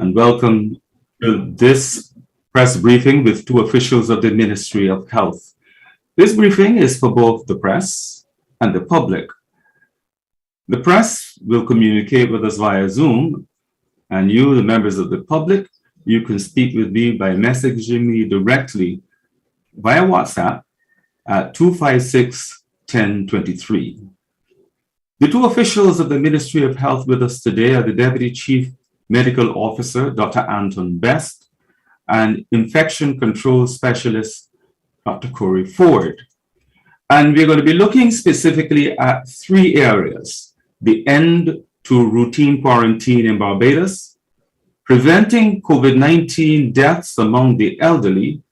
and welcome to this press briefing with two officials of the Ministry of Health. This briefing is for both the press and the public. The press will communicate with us via Zoom, and you, the members of the public, you can speak with me by messaging me directly via WhatsApp at 256-1023. The two officials of the Ministry of Health with us today are the Deputy Chief Medical Officer, Dr. Anton Best, and Infection Control Specialist, Dr. Corey Forde. And we're going to be looking specifically at three areas: the end to routine quarantine in Barbados, preventing COVID-19 deaths among the elderly,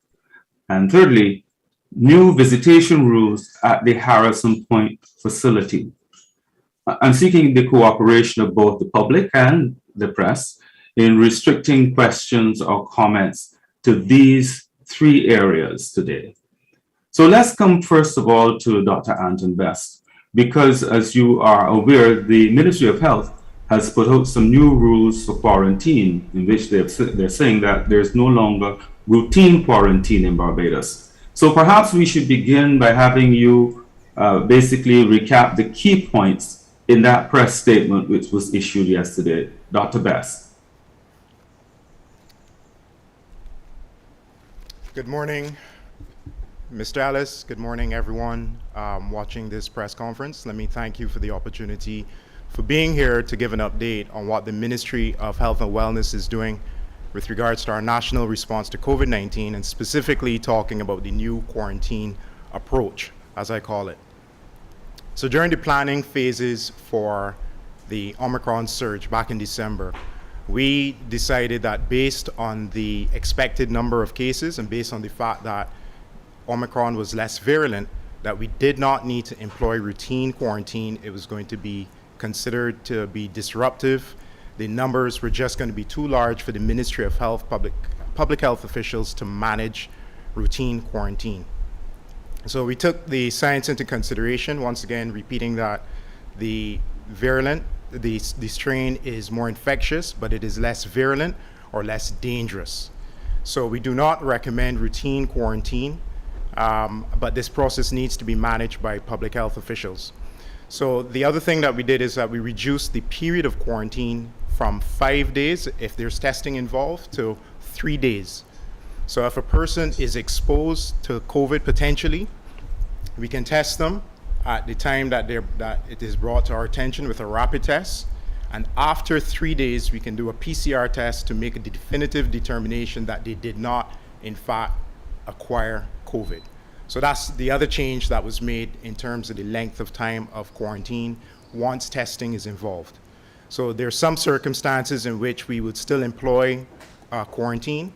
and thirdly, new visitation rules at the Harrison Point facility. I'm seeking the cooperation of both the public and the press in restricting questions or comments to these three areas today. So let's come first of all to Dr. Anton Best, because as you are aware, the Ministry of Health has put out some new rules for quarantine in which they're saying that there's no longer routine quarantine in Barbados. So perhaps we should begin by having you basically recap the key points in that press statement which was issued yesterday. Dr. Best. Good morning, Mr. Ellis. Good morning, everyone watching this press conference. Let me thank you for the opportunity for being here to give an update on what the Ministry of Health and Wellness is doing with regards to our national response to COVID-19, and specifically talking about the new quarantine approach, as I call it. So during the planning phases for the Omicron surge back in December, we decided that based on the expected number of cases and based on the fact that Omicron was less virulent, that we did not need to employ routine quarantine. It was going to be considered to be disruptive. The numbers were just going to be too large for the Ministry of Health, public health officials to manage routine quarantine. So we took the science into consideration, once again repeating that the strain is more infectious, but it is less virulent or less dangerous. So we do not recommend routine quarantine, but this process needs to be managed by public health officials. So the other thing that we did is that we reduced the period of quarantine from 5 days, if there's testing involved, to 3 days. So if a person is exposed to COVID potentially, we can test them at the time that it is brought to our attention with a rapid test. And after 3 days, we can do a PCR test to make a definitive determination that they did not, in fact, acquire COVID. So that's the other change that was made in terms of the length of time of quarantine once testing is involved. So there are some circumstances in which we would still employ quarantine.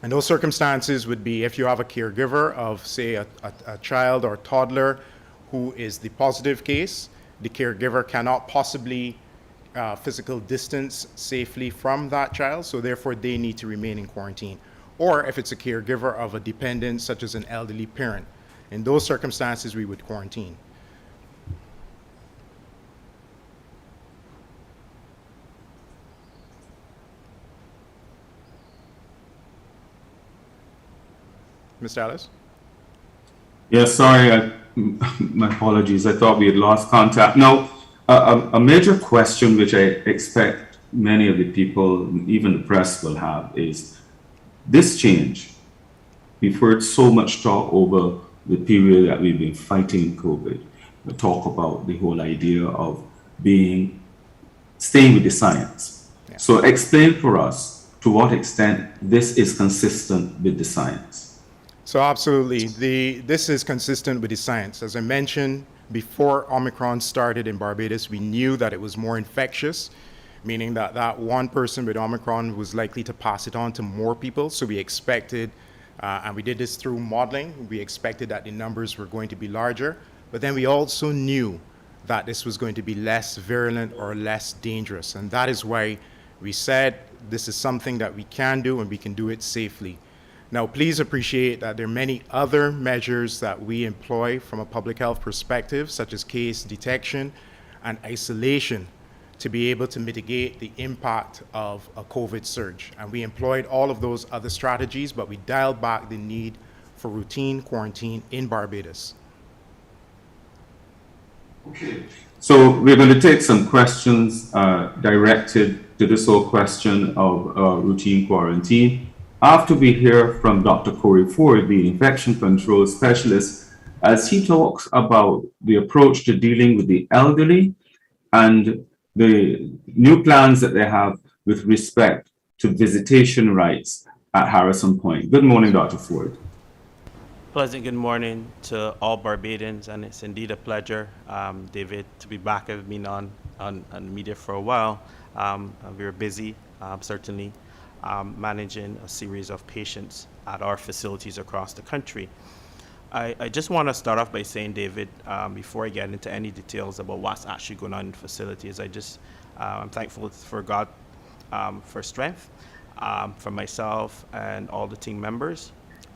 And those circumstances would be if you have a caregiver of, say, a child or toddler who is the positive case, the caregiver cannot possibly physical distance safely from that child, so therefore they need to remain in quarantine. Or if it's a caregiver of a dependent, such as an elderly parent. In those circumstances, we would quarantine. Mr. Ellis? Yes, sorry, my apologies. I thought we had lost contact. No, a major question which I expect many of the people, even the press, will have is this change. We've heard so much talk over the period that we've been fighting COVID. We talk about the whole idea of staying with the science. Yeah. So explain for us to what extent this is consistent with the science. So absolutely, this is consistent with the science. As I mentioned, before Omicron started in Barbados, we knew that it was more infectious, meaning that one person with Omicron was likely to pass it on to more people. So we expected, and we did this through modeling, we expected that the numbers were going to be larger. But then we also knew that this was going to be less virulent or less dangerous. And that is why we said this is something that we can do and we can do it safely. Now, please appreciate that there are many other measures that we employ from a public health perspective, such as case detection and isolation, to be able to mitigate the impact of a COVID surge. And we employed all of those other strategies, but we dialed back the need for routine quarantine in Barbados. Okay. So we're going to take some questions directed to this whole question of routine quarantine. After we hear from Dr. Corey Forde, the infection control specialist, as he talks about the approach to dealing with the elderly and the new plans that they have with respect to visitation rights at Harrison Point. Good morning, Dr. Forde. Pleasant good morning to all Barbadians, and it's indeed a pleasure, David, to be back. I've been on media for a while. We were busy, certainly, managing a series of patients at our facilities across the country. I just want to start off by saying, David, before I get into any details about what's actually going on in facilities, I'm thankful for God for strength, for myself and all the team members.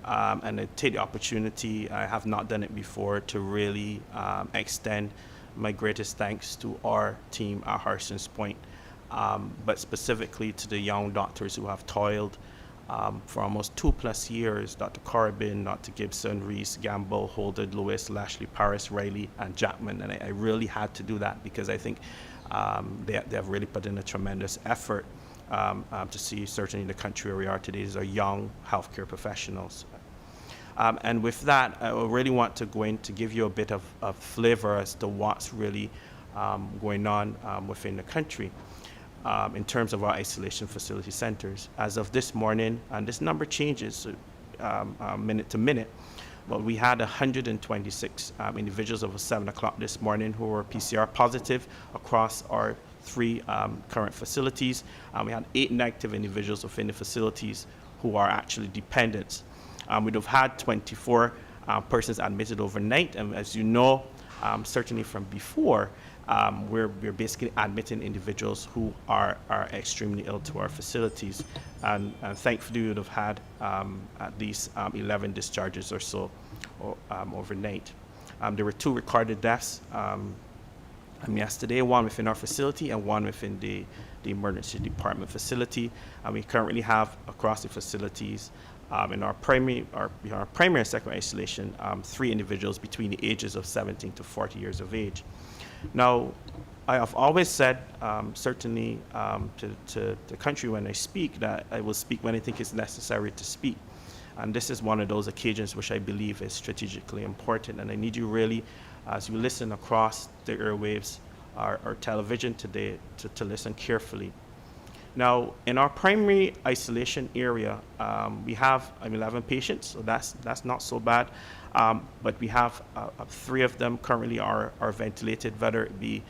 And I take the opportunity, I have not done it before, to really extend my greatest thanks to our team at Harson's Point, but specifically to the young doctors who have toiled for almost 2+ years, Dr. Corbin, Dr. Gibson, Reese, Gamble, Holder, Lewis, Lashley, Paris, Riley, and Jackman. And I really had to do that because I think they have really put in a tremendous effort to see certainly the country where we are today. These are young healthcare professionals. And with that, I really want to go in to give you a bit of flavor as to what's really going on within the country in terms of our isolation facility centers. As of this morning, and this number changes minute to minute, but we had 126 individuals over 7 o'clock this morning who were PCR positive across our 3 current facilities. We had 8 negative individuals within the facilities who are actually dependents. We'd have had 24 persons admitted overnight, and as you know, certainly from before, we're basically admitting individuals who are extremely ill to our facilities, and thankfully we would have had at least 11 discharges or so overnight. There were 2 recorded deaths yesterday, one within our facility and one within the emergency department facility. And we currently have across the facilities in our primary and secondary isolation 3 individuals between the ages of 17 to 40 years of age. Now, I have always said, certainly to the country when I speak, that I will speak when I think it's necessary to speak. And this is one of those occasions which I believe is strategically important. And I need you really, as you listen across the airwaves or television today, to listen carefully. Now, in our primary isolation area, we have 11 patients, so that's not so bad. But we have 3 of them currently are ventilated, whether it be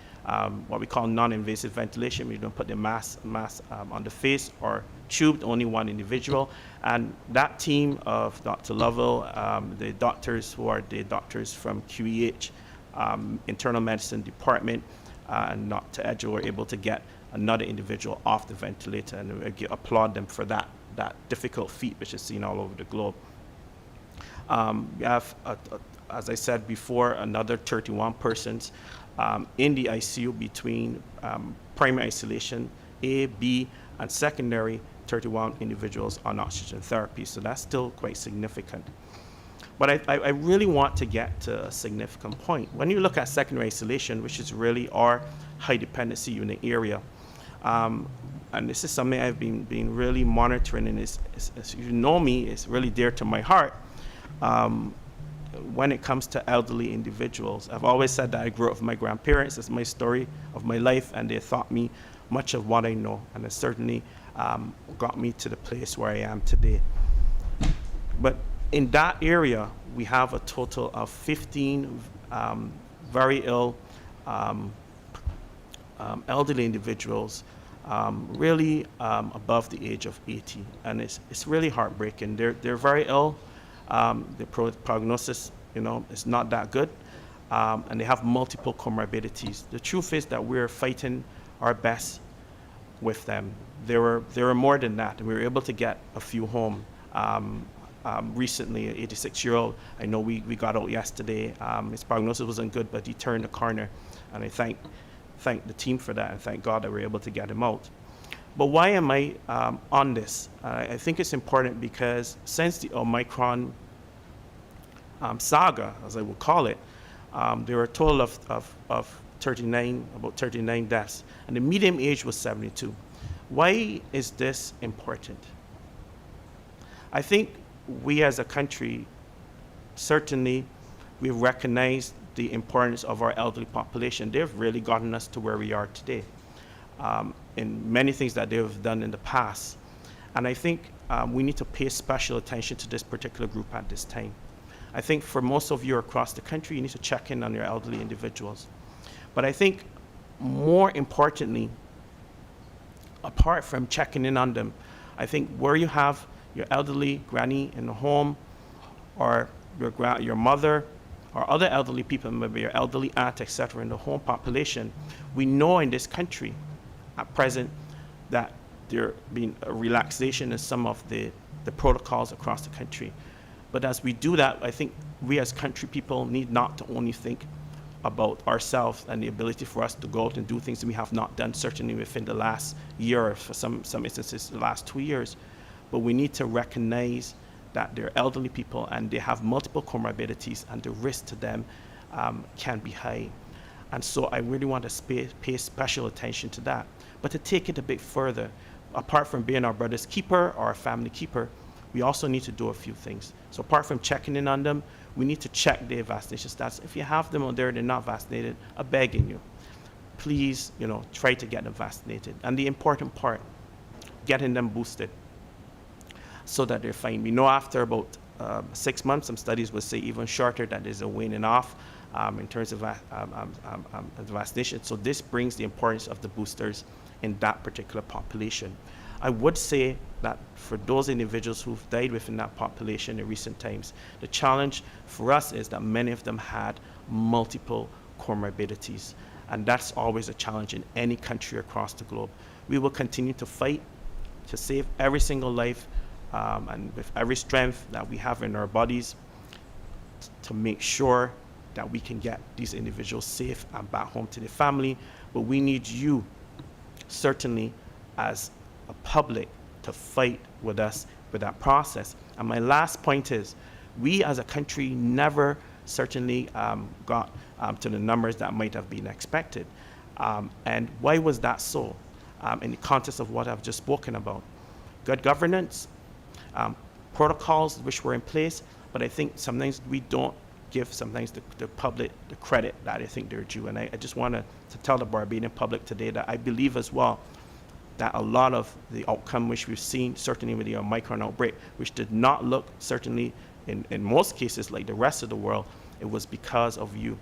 what we call non-invasive ventilation. We don't put the mask on the face, or tubed, only 1 individual. And that team of Dr. Lovell, the doctors who are the doctors from QEH, internal medicine department, and Dr. Edger, were able to get another individual off the ventilator, and I applaud them for that difficult feat, which is seen all over the globe. We have, as I said before, another 31 persons in the ICU between primary isolation, A, B, and secondary, 31 individuals on oxygen therapy. So that's still quite significant. But I really want to get to a significant point. When you look at secondary isolation, which is really our high dependency unit area, and this is something I've been really monitoring, and as you know me, it's really dear to my heart. When it comes to elderly individuals, I've always said that I grew up with my grandparents. It's my story of my life, and they taught me much of what I know, and it certainly got me to the place where I am today. But in that area, we have a total of 15 very ill elderly individuals, really above the age of 80, and it's really heartbreaking. They're very ill. The prognosis, is not that good, and they have multiple comorbidities. The truth is that we're fighting our best with them. There were more than that, and we were able to get a few home. Recently, an 86-year-old, I know we got out yesterday. His prognosis wasn't good, but he turned the corner, and I thank thank the team for that, and thank God that we were able to get him out. But why am I on this? I think it's important because since the Omicron saga, as I would call it, there were a total of 39 deaths, and the median age was 72. Why is this important? I think we as a country, certainly, we've recognized the importance of our elderly population. They've really gotten us to where we are today in many things that they've done in the past. And I think we need to pay special attention to this particular group at this time. I think for most of you across the country, you need to check in on your elderly individuals. But I think more importantly, apart from checking in on them, I think where you have your elderly granny in the home, or your mother, or other elderly people, maybe your elderly aunt, etc., in the home population, we know in this country at present that there been a relaxation in some of the protocols across the country. But as we do that, I think we as country people need not to only think about ourselves and the ability for us to go out and do things that we have not done, certainly within the last year, or for some instances, the last 2 years. But we need to recognize that they're elderly people and they have multiple comorbidities, and the risk to them can be high. And so I really want to pay special attention to that. But to take it a bit further, apart from being our brother's keeper or our family keeper, we also need to do a few things. So apart from checking in on them, we need to check their vaccination status. If you have them on there, they're not vaccinated, I'm begging you, please, try to get them vaccinated. And the important part, getting them boosted so that they're fine. We know after about 6 months, some studies would say even shorter, that there's a waning off in terms of the vaccination. So this brings the importance of the boosters in that particular population. I would say that for those individuals who've died within that population in recent times, the challenge for us is that many of them had multiple comorbidities. And that's always a challenge in any country across the globe. We will continue to fight to save every single life and with every strength that we have in our bodies to make sure that we can get these individuals safe and back home to their family. But we need you, certainly, as a public, to fight with us with that process. And my last point is, we as a country never certainly got to the numbers that might have been expected. And why was that so? In the context of what I've just spoken about. Good governance, protocols which were in place, but I think sometimes we don't give the public the credit that I think they're due. And I just want to tell the Barbadian public today that I believe as well that a lot of the outcome which we've seen, certainly with the Omicron outbreak, which did not look, certainly in most cases, like the rest of the world, it was because of you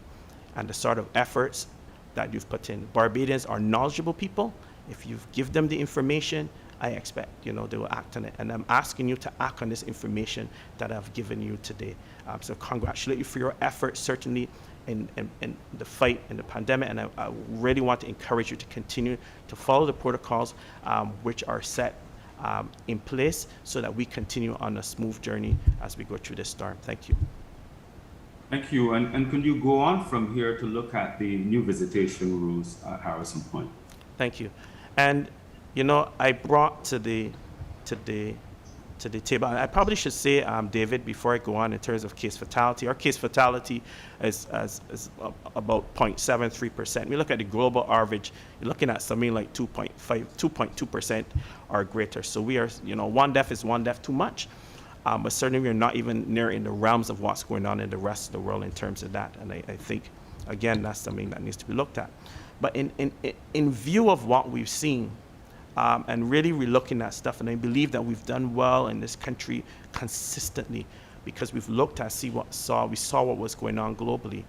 and the sort of efforts that you've put in. Barbadians are knowledgeable people. If you give them the information, I expect, they will act on it. And I'm asking you to act on this information that I've given you today. So congratulate you for your efforts, certainly in the fight in the pandemic. And I really want to encourage you to continue to follow the protocols which are set in place so that we continue on a smooth journey as we go through this storm. Thank you. Thank you. And could you go on from here to look at the new visitation rules at Harrison Point? Thank you. And I brought to the table, and I probably should say, David, before I go on in terms of case fatality, our case fatality is about 0.73%. We look at the global average, you're looking at something like 2.2% or greater. So we are, one death is one death too much. But certainly we're not even near in the realms of what's going on in the rest of the world in terms of that. And I think, again, that's something that needs to be looked at. But in view of what we've seen, and really relooking at stuff, and I believe that we've done well in this country consistently because we've looked at we saw what was going on globally,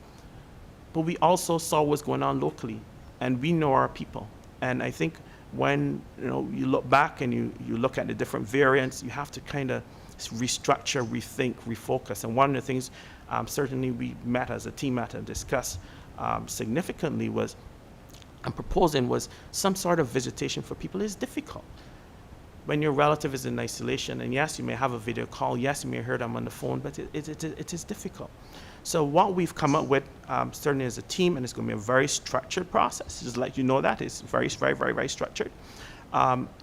but we also saw what's going on locally, and we know our people. And I think when you look back and you look at the different variants, you have to kind of restructure, rethink, refocus. And one of the things certainly we met as a team and discussed significantly was proposing was some sort of visitation for people. Is difficult when your relative is in isolation, and yes, you may have a video call, yes, you may hear them on the phone, but it is difficult. So what we've come up with, certainly as a team, and it's going to be a very structured process, just let you know that it's very, very, very, very structured,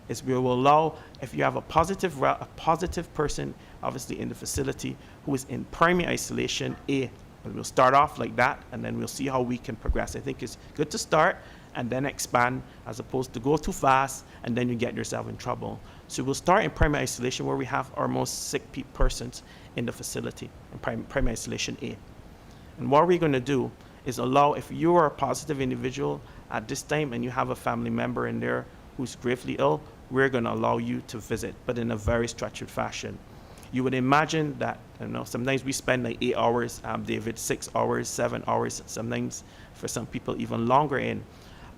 is we will allow, if you have a positive person, obviously in the facility, who is in primary isolation A, we'll start off like that, and then we'll see how we can progress. I think it's good to start and then expand, as opposed to go too fast and then you get yourself in trouble. So we'll start in primary isolation, where we have our most sick persons in the facility, in primary isolation A. And what we're going to do is allow, if you are a positive individual at this time and you have a family member in there who's gravely ill, we're going to allow you to visit, but in a very structured fashion. You would imagine that, sometimes we spend like 8 hours, David, 6 hours, 7 hours, sometimes for some people even longer in.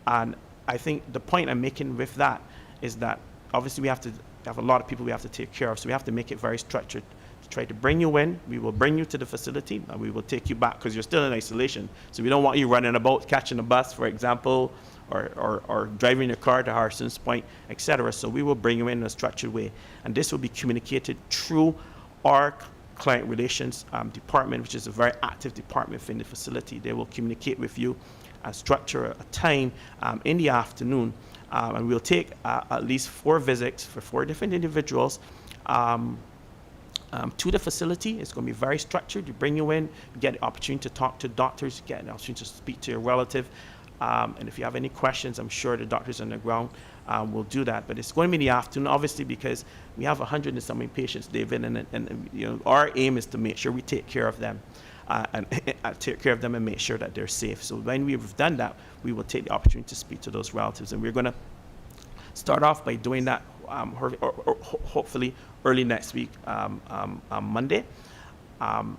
And I think the point I'm making with that is that obviously we have a lot of people we have to take care of, so we have to make it very structured. To try to bring you in, we will bring you to the facility, and we will take you back, because you're still in isolation. So we don't want you running about, catching a bus, for example, or driving your car to Harson's Point, etc. So we will bring you in a structured way. And this will be communicated through our client relations department, which is a very active department within the facility. They will communicate with you and structure a time in the afternoon. And we'll take at least 4 visits for 4 different individuals to the facility. It's going to be very structured. You bring you in, you get the opportunity to talk to doctors, you get an opportunity to speak to your relative. And if you have any questions, I'm sure the doctors on the ground will do that. But it's going to be in the afternoon, obviously, because we have 100 and something patients, David, and our aim is to make sure we take care of them. And take care of them and make sure that they're safe. So when we've done that, we will take the opportunity to speak to those relatives. And we're going to start off by doing that hopefully early next week, Monday. And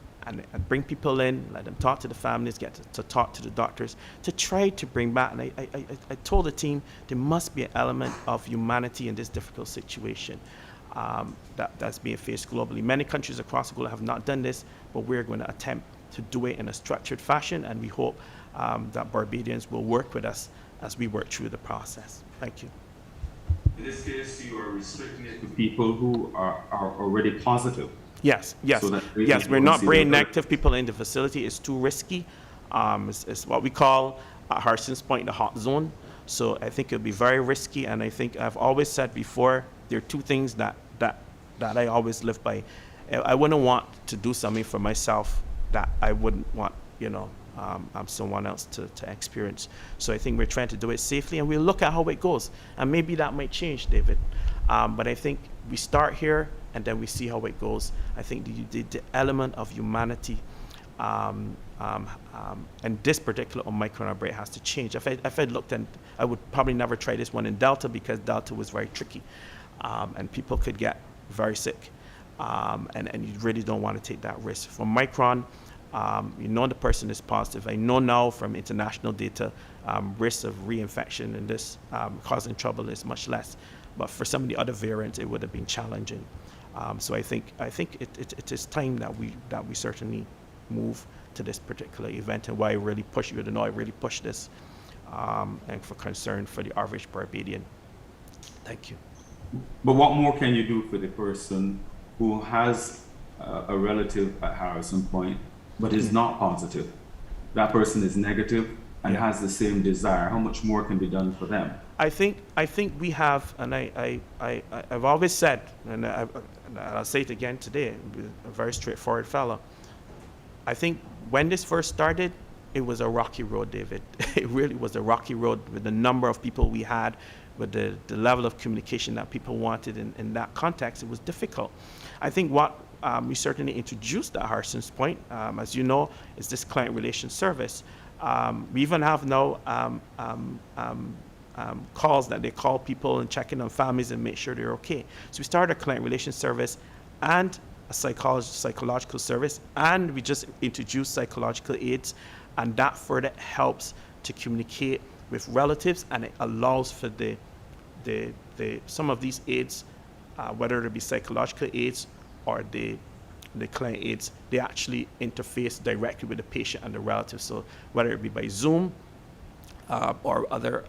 bring people in, let them talk to the families, get to talk to the doctors, to try to bring back. And I told the team there must be an element of humanity in this difficult situation that's being faced globally. Many countries across the globe have not done this, but we're going to attempt to do it in a structured fashion, and we hope that Barbadians will work with us as we work through the process. Thank you. In this case, you are restricting it to people who are already positive. Yes. So Yes, we're not bringing negative people in the facility. It's too risky. It's what we call at Harson's Point the hot zone. So I think it'll be very risky, and I think I've always said before, there are 2 things that I always live by. I wouldn't want to do something for myself that I wouldn't want, someone else to experience. So I think we're trying to do it safely, and we'll look at how it goes. And maybe that might change, David. But I think we start here, and then we see how it goes. I think the element of humanity and this particular Omicron outbreak has to change. If I looked, and I would probably never try this one in Delta, because Delta was very tricky, and people could get very sick, and you really don't want to take that risk. For Omicron, the person is positive. I know now from international data, risk of reinfection and this causing trouble is much less. But for some of the other variants, it would have been challenging. So I think it is time that we certainly move to this particular event, and why I really push you to know I really push this, and for concern for the average Barbadian. Thank you. But what more can you do for the person who has a relative at Harrison Point but is not positive? That person is negative and has the same desire. How much more can be done for them? I think we have, and I've always said, and I'll say it again today, a very straightforward fellow. I think when this first started, it was a rocky road, David. It really was a rocky road with the number of people we had, with the level of communication that people wanted in that context. It was difficult. I think what we certainly introduced at Harson's Point, as you know, is this client relations service. We even have now calls that they call people and check in on families and make sure they're okay. So we started a client relations service and a psychological service, and we just introduced psychological aids, and that further helps to communicate with relatives, and it allows for some of these aids, whether it be psychological aids or the client aids, they actually interface directly with the patient and the relative. So whether it be by Zoom or other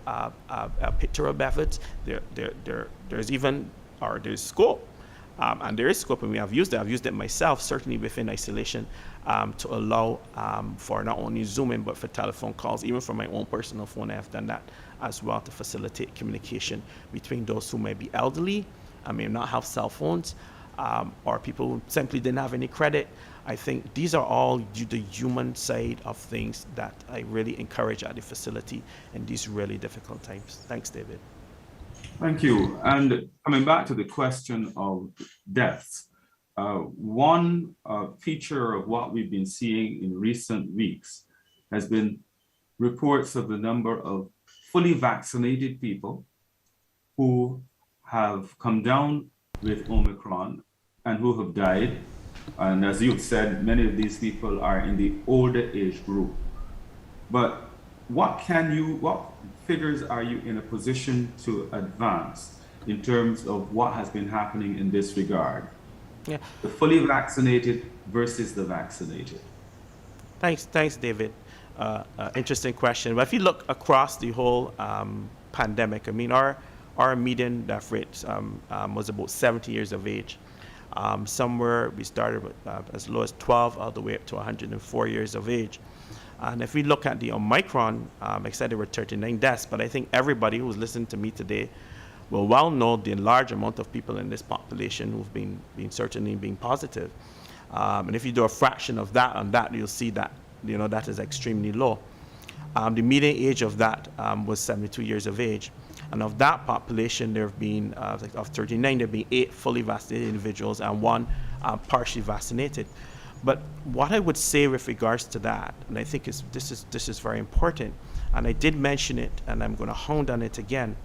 pictorial methods, there's scope And there is scope, and I've used it myself, certainly within isolation, to allow for not only Zooming, but for telephone calls, even from my own personal phone. I have done that as well to facilitate communication between those who may be elderly and may not have cell phones, or people who simply didn't have any credit. I think these are all the human side of things that I really encourage at the facility in these really difficult times. Thanks, David. Thank you. And coming back to the question of deaths, one feature of what we've been seeing in recent weeks has been reports of the number of fully vaccinated people who have come down with Omicron and who have died. And as you've said, many of these people are in the older age group. But what figures are you in a position to advance in terms of what has been happening in this regard? Yeah. The fully vaccinated versus the vaccinated. Thanks, David. Interesting question. But if you look across the whole pandemic, I mean, our median death rate was about 70 years of age. Somewhere we started with as low as 12 all the way up to 104 years of age. And if we look at the Omicron, I said there were 39 deaths, but I think everybody who's listening to me today will well know the large amount of people in this population who've been certainly being positive. And if you do a fraction of that on that, you'll see that, that is extremely low. The median age of that was 72 years of age. And of that population, there have been, of 39, there have been 8 fully vaccinated individuals and 1 partially vaccinated. But what I would say with regards to that, and I think this is very important, and I did mention it, and I'm going to hound on it again,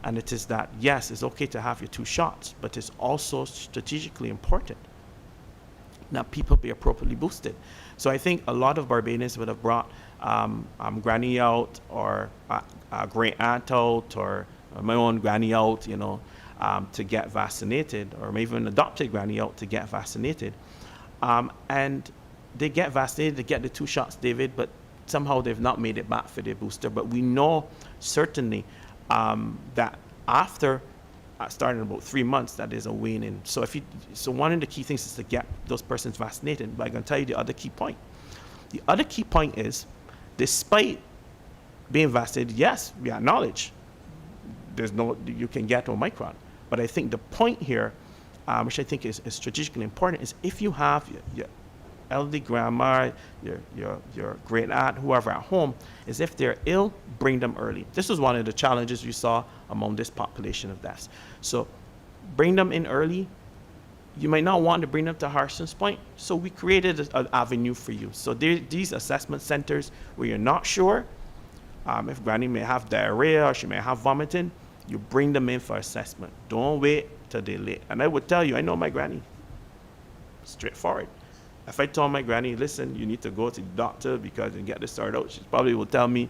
and it is that, yes, it's okay to have your 2 shots, but it's also strategically important that people be appropriately boosted. So I think a lot of Barbadians would have brought granny out, or a great aunt out, or my own granny out, to get vaccinated, or maybe an adopted granny out to get vaccinated. And they get vaccinated, they get the 2 shots, David, but somehow they've not made it back for their booster. But we know certainly that after starting about 3 months, that is a waning. So one of the key things is to get those persons vaccinated. But I'm going to tell you the other key point. The other key point is, despite being vaccinated, yes, we acknowledge you can get Omicron. But I think the point here, which I think is strategically important, is if you have your elderly grandma, your great aunt, whoever at home, is if they're ill, bring them early. This was one of the challenges we saw among this population of deaths. So bring them in early. You might not want to bring them to Harson's Point, so we created an avenue for you. So these assessment centers where you're not sure if granny may have diarrhea or she may have vomiting, you bring them in for assessment. Don't wait till they're late. And I would tell you, I know my granny. Straightforward. If I told my granny, listen, you need to go to the doctor because you get this sorted out, she probably will tell me,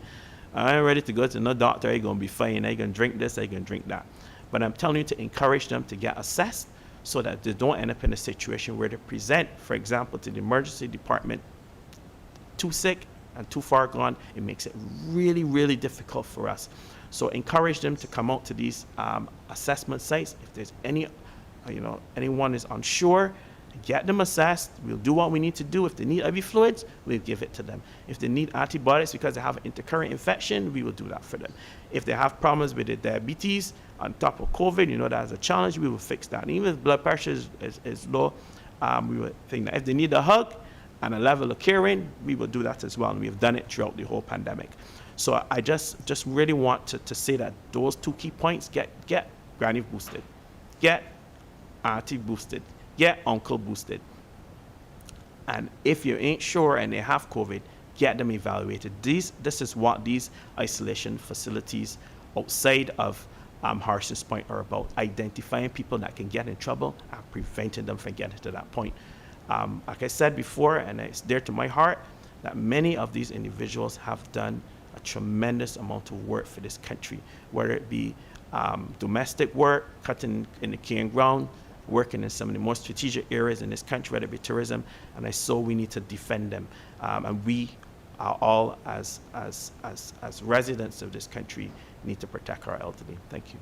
I ain't ready to go to no doctor, I'm going to be fine, I'm going to drink this, I'm going to drink that. But I'm telling you to encourage them to get assessed so that they don't end up in a situation where they present, for example, to the emergency department too sick and too far gone. It makes it really, really difficult for us. So encourage them to come out to these assessment sites. If there's anyone is unsure, get them assessed. We'll do what we need to do. If they need IV fluids, we'll give it to them. If they need antibiotics because they have an intercurrent infection, we will do that for them. If they have problems with their diabetes on top of COVID, that is a challenge, we will fix that. And even if blood pressure is low, we will think that if they need a hug and a level of caring, we will do that as well. And we have done it throughout the whole pandemic. So I just really want to say that those 2 key points, get granny boosted, get auntie boosted, get uncle boosted. And if you ain't sure and they have COVID, get them evaluated. This is what these isolation facilities outside of Harson's Point are about: identifying people that can get in trouble and preventing them from getting to that point. Like I said before, and it's dear to my heart, that many of these individuals have done a tremendous amount of work for this country, whether it be domestic work, cutting in the cane ground, working in some of the most strategic areas in this country, whether it be tourism, and so we need to defend them. And we are all, as residents of this country, need to protect our elderly. Thank you.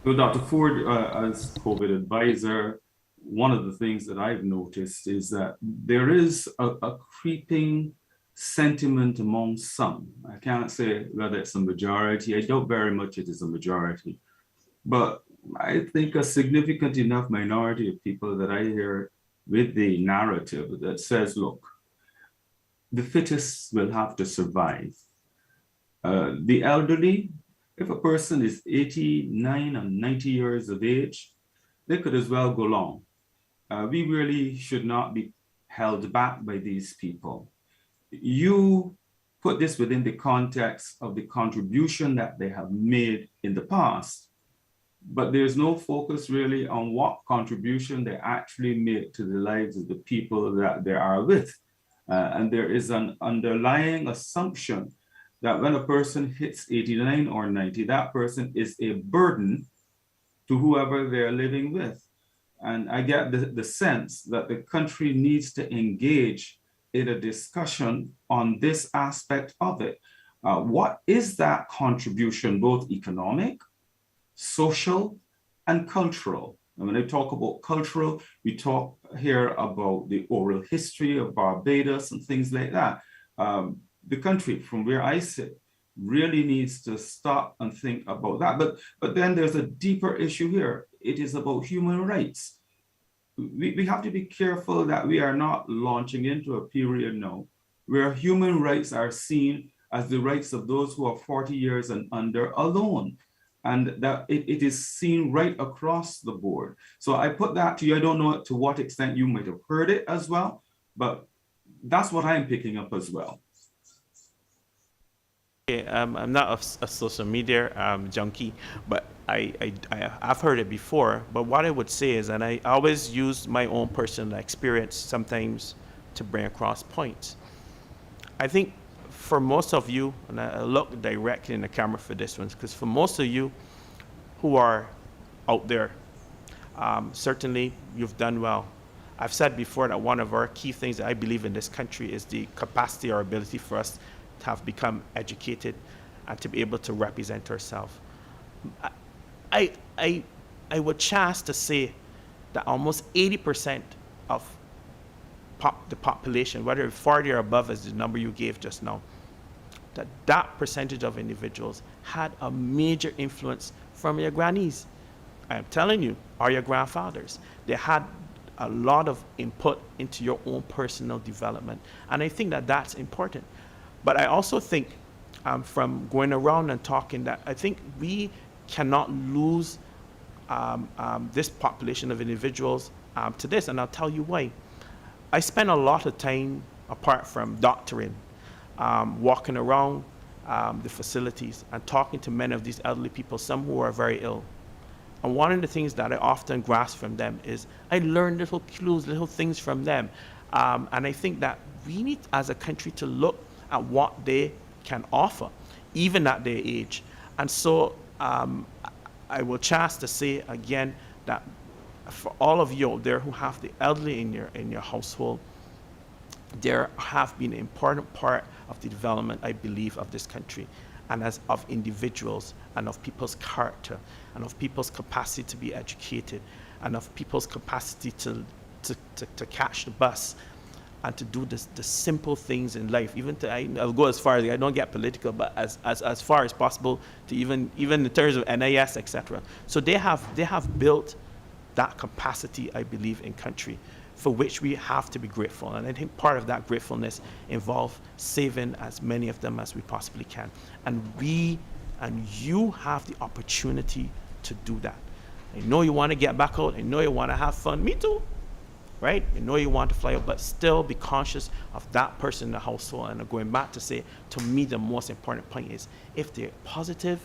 So, Dr. Forde, as COVID advisor, one of the things that I've noticed is that there is a creeping sentiment among some. I can't say whether it's a majority. I doubt very much it is a majority. But I think a significant enough minority of people that I hear with the narrative that says, look, the fittest will have to survive. The elderly, if a person is 89 and 90 years of age, they could as well go long. We really should not be held back by these people. You put this within the context of the contribution that they have made in the past, but there's no focus really on what contribution they actually make to the lives of the people that they are with. And there is an underlying assumption that when a person hits 89 or 90, that person is a burden to whoever they're living with. And I get the sense that the country needs to engage in a discussion on this aspect of it. What is that contribution, both economic, social, and cultural? And when I talk about cultural, we talk here about the oral history of Barbados and things like that. The country, from where I sit, really needs to stop and think about that. But then there's a deeper issue here. It is about human rights. We have to be careful that we are not launching into a period now where human rights are seen as the rights of those who are 40 years and under alone, and that it is seen right across the board. So I put that to you. I don't know to what extent you might have heard it as well, but that's what I'm picking up as well. I'm not a social media junkie, but I've heard it before. But what I would say is, and I always use my own personal experience sometimes to bring across points. I think for most of you, and I look directly in the camera for this one, because for most of you who are out there, certainly you've done well. I've said before that one of our key things that I believe in this country is the capacity or ability for us to have become educated and to be able to represent ourselves. I would chance to say that almost 80% of the population, whether 40 or above as the number you gave just now, that percentage of individuals had a major influence from your grannies. I'm telling you, or your grandfathers. They had a lot of input into your own personal development. And I think that that's important. But I also think from going around and talking that I think we cannot lose this population of individuals to this, and I'll tell you why. I spend a lot of time, apart from doctoring, walking around the facilities and talking to many of these elderly people, some who are very ill. And one of the things that I often grasp from them is I learn little clues, little things from them. And I think that we need, as a country, to look at what they can offer, even at their age. And so I will chance to say again that for all of you out there who have the elderly in your household, there have been an important part of the development, I believe, of this country, and as of individuals, and of people's character, and of people's capacity to be educated, and of people's capacity to catch the bus, and to do the simple things in life. Even I'll go as far as I don't get political, but as far as possible to even in terms of NIS, etc. So they have built that capacity, I believe, in country, for which we have to be grateful. And I think part of that gratefulness involves saving as many of them as we possibly can. And you have the opportunity to do that. I know you want to get back out. I know you want to have fun. Me too, right? I know you want to fly out, but still be conscious of that person in the household. And going back to say, to me, the most important point is, if they're positive,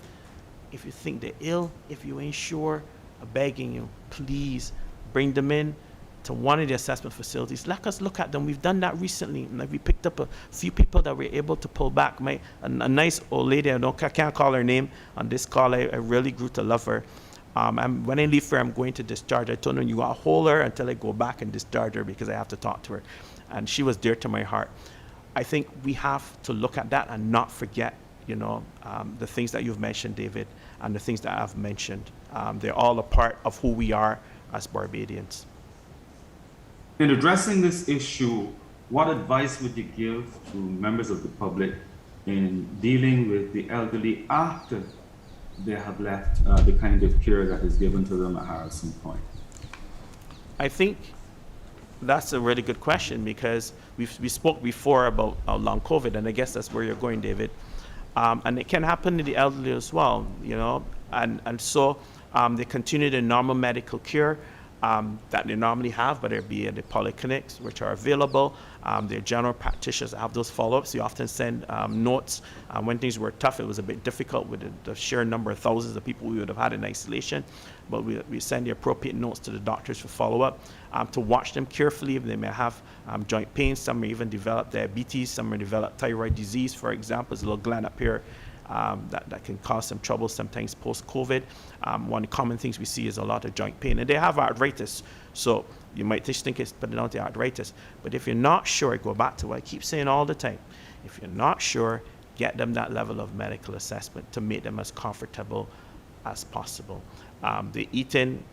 if you think they're ill, if you ain't sure, I'm begging you, please bring them in to one of the assessment facilities. Let us look at them. We've done that recently. And we picked up a few people that were able to pull back. A nice old lady, I can't call her name on this call. I really grew to love her. And when I leave her, I'm going to discharge. I told her, you got to hold her until I go back and discharge her because I have to talk to her. And she was dear to my heart. I think we have to look at that and not forget, the things that you've mentioned, David, and the things that I've mentioned. They're all a part of who we are as Barbadians. In addressing this issue, what advice would you give to members of the public in dealing with the elderly after they have left the kind of care that is given to them at Harrison Point? I think that's a really good question, because we spoke before about long COVID, and I guess that's where you're going, David. And it can happen to the elderly as well, you know, and so they continue the normal medical care that they normally have, whether it be in the polyclinics, which are available. Their general practitioners have those follow-ups. They often send notes. When things were tough, it was a bit difficult with the sheer number of thousands of people we would have had in isolation. But we send the appropriate notes to the doctors for follow-up, to watch them carefully if they may have joint pain. Some may even develop diabetes. Some may develop thyroid disease, for example. There's a little gland up here that can cause some trouble sometimes post-COVID. One of the common things we see is a lot of joint pain, and they have arthritis. So you might just think it's putting out the arthritis. But if you're not sure, go back to what I keep saying all the time. If you're not sure, get them that level of medical assessment to make them as comfortable as possible. The eating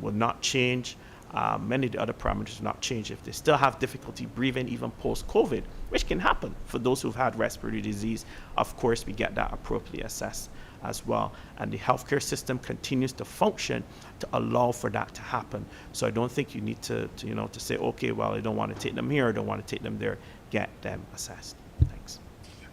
will not change. Many of the other parameters will not change. If they still have difficulty breathing even post-COVID, which can happen for those who've had respiratory disease, of course we get that appropriately assessed as well. And the healthcare system continues to function to allow for that to happen. So I don't think you need to say, okay, well, I don't want to take them here, I don't want to take them there. Get them assessed. Thanks.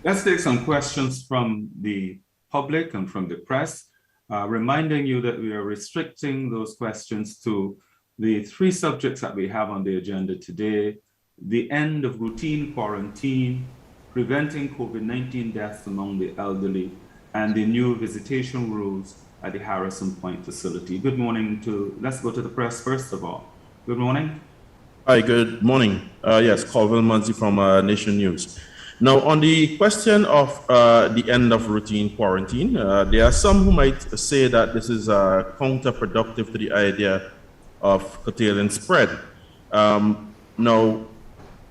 Let's take some questions from the public and from the press, reminding you that we are restricting those questions to the three subjects that we have on the agenda today: the end of routine quarantine, preventing COVID-19 deaths among the elderly, and the new visitation rules at the Harrison Point facility. Good morning let's go to the press first of all. Good morning. Hi, good morning. Yes, Colville Muncie from Nation News. Now, on the question of the end of routine quarantine, there are some who might say that this is counterproductive to the idea of curtailing spread. Now,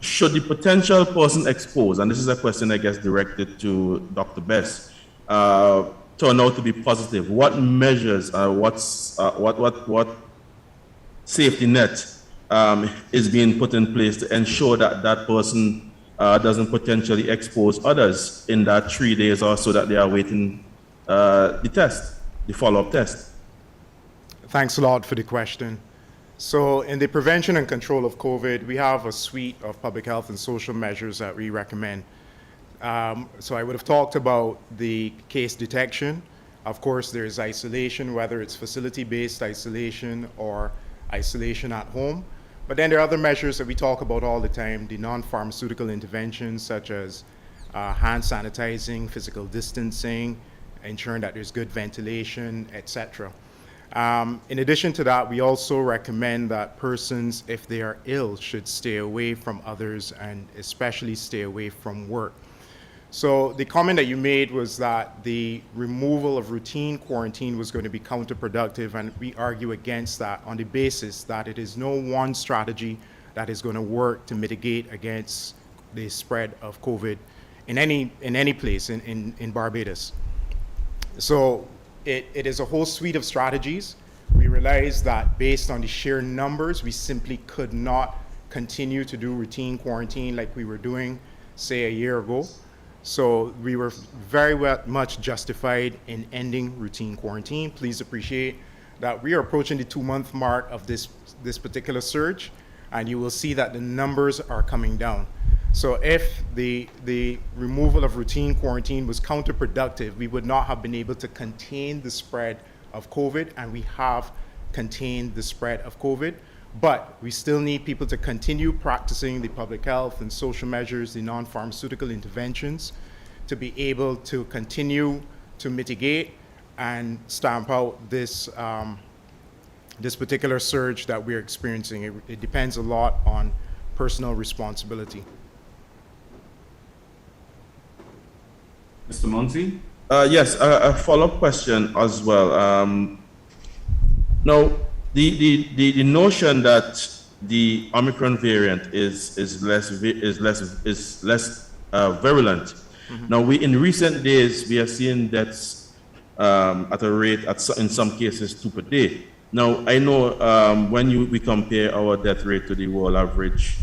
should the potential person exposed, and this is a question I guess directed to Dr. Best, turn out to be positive, what measures, what safety net is being put in place to ensure that that person doesn't potentially expose others in that 3 days or so that they are waiting the follow-up test? Thanks a lot for the question. So in the prevention and control of COVID, we have a suite of public health and social measures that we recommend. So I would have talked about the case detection. Of course, there's isolation, whether it's facility-based isolation or isolation at home. But then there are other measures that we talk about all the time, the non-pharmaceutical interventions such as hand sanitizing, physical distancing, ensuring that there's good ventilation, etc. In addition to that, we also recommend that persons, if they are ill, should stay away from others and especially stay away from work. So the comment that you made was that the removal of routine quarantine was going to be counterproductive, and we argue against that on the basis that it is no one strategy that is going to work to mitigate against the spread of COVID in any place in Barbados. So it is a whole suite of strategies. We realize that based on the sheer numbers, we simply could not continue to do routine quarantine like we were doing, say, a year ago. So we were very much justified in ending routine quarantine. Please appreciate that we are approaching the 2-month mark of this particular surge, and you will see that the numbers are coming down. So if the removal of routine quarantine was counterproductive, we would not have been able to contain the spread of COVID, and we have contained the spread of COVID. But we still need people to continue practicing the public health and social measures, the non-pharmaceutical interventions, to be able to continue to mitigate and stamp out this particular surge that we're experiencing. It depends a lot on personal responsibility. Mr. Muncie? Yes, a follow-up question as well. Now, the notion that the Omicron variant is less virulent. Mm-hmm. Now, in recent days we are seeing deaths at a rate, in some cases, 2 per day. Now, I know when we compare our death rate to the world average,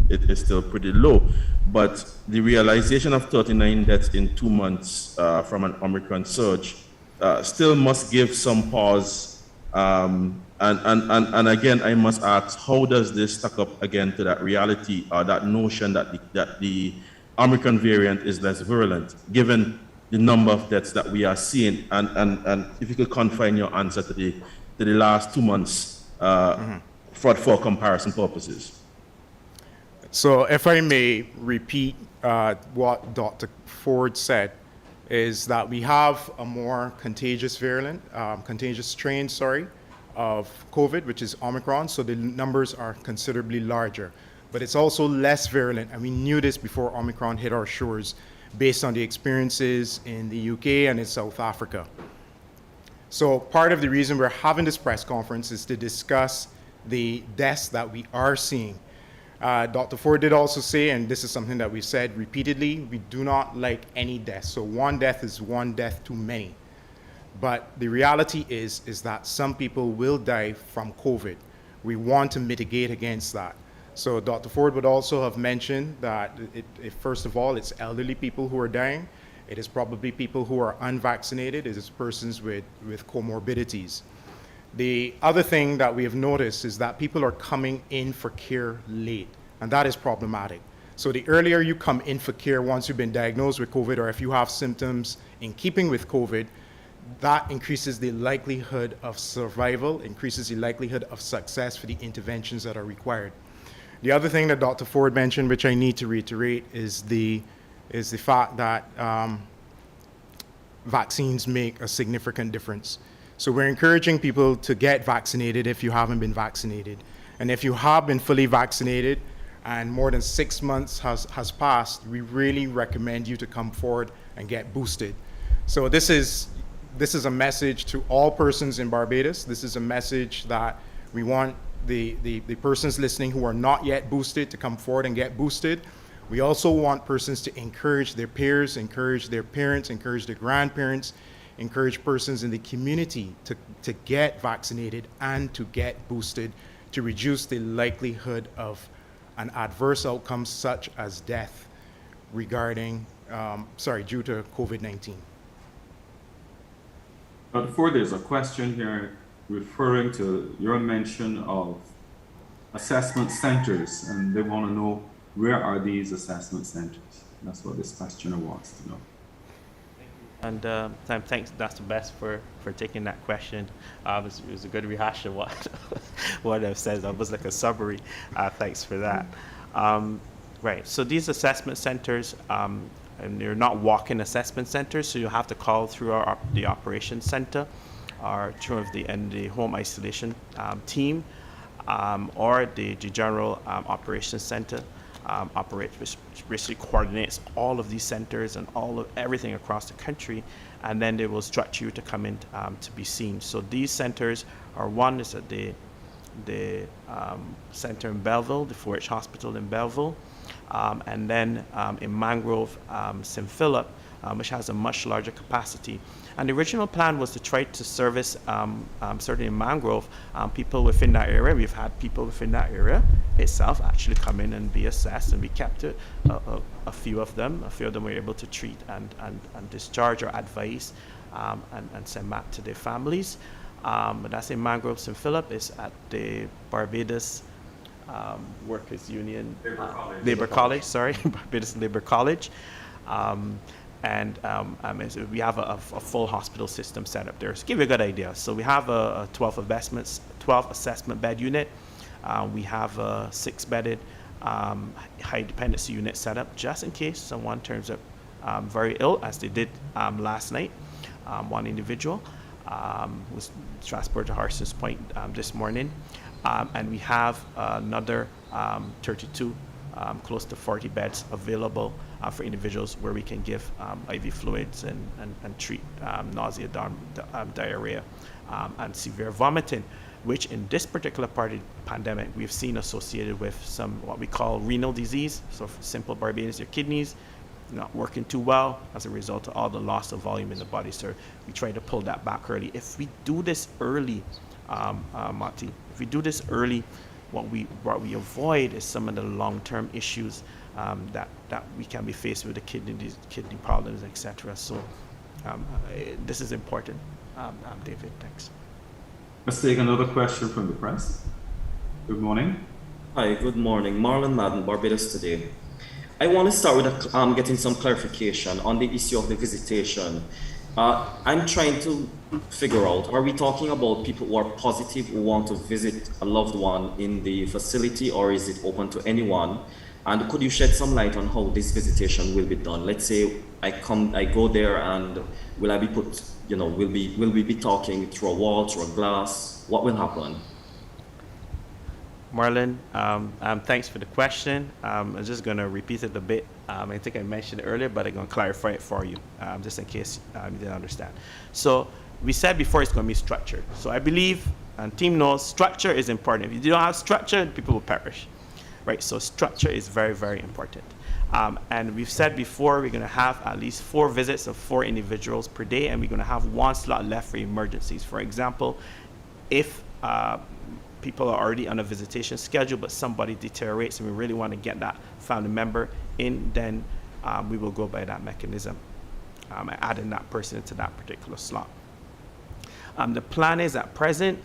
it is still pretty low. But the realization of 39 deaths in 2 months from an Omicron surge still must give some pause. And again, I must ask, how does this stack up again to that reality or that notion that the Omicron variant is less virulent, given the number of deaths that we are seeing? And if you could confine your answer to the last 2 months for comparison purposes. So if I may repeat what Dr. Forde said, is that we have a more contagious strain, of COVID, which is Omicron, so the numbers are considerably larger. But it's also less virulent, and we knew this before Omicron hit our shores based on the experiences in the UK and in South Africa. So part of the reason we're having this press conference is to discuss the deaths that we are seeing. Dr. Forde did also say, and this is something that we've said repeatedly, we do not like any death. So one death is one death too many. But the reality is that some people will die from COVID. We want to mitigate against that. So Dr. Forde would also have mentioned that first of all, it's elderly people who are dying. It is probably people who are unvaccinated. It is persons with comorbidities. The other thing that we have noticed is that people are coming in for care late, and that is problematic. So the earlier you come in for care once you've been diagnosed with COVID, or if you have symptoms in keeping with COVID, that increases the likelihood of survival, increases the likelihood of success for the interventions that are required. The other thing that Dr. Forde mentioned, which I need to reiterate, is the fact that vaccines make a significant difference. So we're encouraging people to get vaccinated if you haven't been vaccinated. And if you have been fully vaccinated and more than 6 months has passed, we really recommend you to come forward and get boosted. So this is a message to all persons in Barbados. This is a message that we want the persons listening who are not yet boosted to come forward and get boosted. We also want persons to encourage their peers, encourage their parents, encourage their grandparents, encourage persons in the community to get vaccinated and to get boosted to reduce the likelihood of an adverse outcome such as death due to COVID-19. Dr. Forde, there's a question here referring to your mention of assessment centers, and they want to know, where are these assessment centers? That's what this questioner wants to know. And thanks, Dr. Best, for taking that question. It was a good rehash of what I've said. That was like a summary. Thanks for that. Right, so these assessment centers, and they're not walk-in assessment centers, so you have to call through the operations center or through the home isolation team, or the general operations center. Which basically coordinates all of these centers and everything across the country, and then they will instruct you to come in to be seen. So these centers are, one is at the center in Belleville, the 4H Hospital in Belleville, and then in Mangrove, St. Philip, which has a much larger capacity. And the original plan was to try to service, certainly in Mangrove, people within that area. We've had people within that area itself actually come in and be assessed, and we kept it. A few of them were able to treat and discharge or advise and send back to their families. But that's in Mangrove. St. Philip is at the Barbados Workers Union Labor College, Barbados Labor College. And we have a full hospital system set up there. So to give you a good idea, so we have a 12 assessment bed unit. We have a 6-bedded high dependency unit set up just in case someone turns up very ill, as they did last night. One individual was transported to Harson's Point this morning. And we have another 32, close to 40 beds available for individuals where we can give IV fluids and treat nausea, diarrhea, and severe vomiting, which in this particular part of the pandemic we've seen associated with some what we call renal disease. So for simple Barbadians, your kidneys not working too well as a result of all the loss of volume in the body. So we try to pull that back early. If we do this early, Mati, if we do this early, what we avoid is some of the long-term issues that we can be faced with, the kidney problems, etc. So this is important. David, thanks. Let's take another question from the press. Good morning. Hi, good morning. Marlon Madden, Barbados Today. I want to start with getting some clarification on the issue of the visitation. I'm trying to figure out, are we talking about people who are positive who want to visit a loved one in the facility, or is it open to anyone? And could you shed some light on how this visitation will be done? Let's say I go there, and will I be put, will we be talking through a wall, through a glass? What will happen? Marlon, thanks for the question. I'm just going to repeat it a bit. I think I mentioned it earlier, but I'm going to clarify it for you, just in case you didn't understand. So we said before it's going to be structured. So I believe, and team knows, structure is important. If you don't have structure, people will perish, right? So structure is very, very important. And we've said before, we're going to have at least 4 visits of 4 individuals per day, and we're going to have 1 slot left for emergencies. For example, if people are already on a visitation schedule, but somebody deteriorates and we really want to get that family member in, then we will go by that mechanism, adding that person into that particular slot. The plan is at present,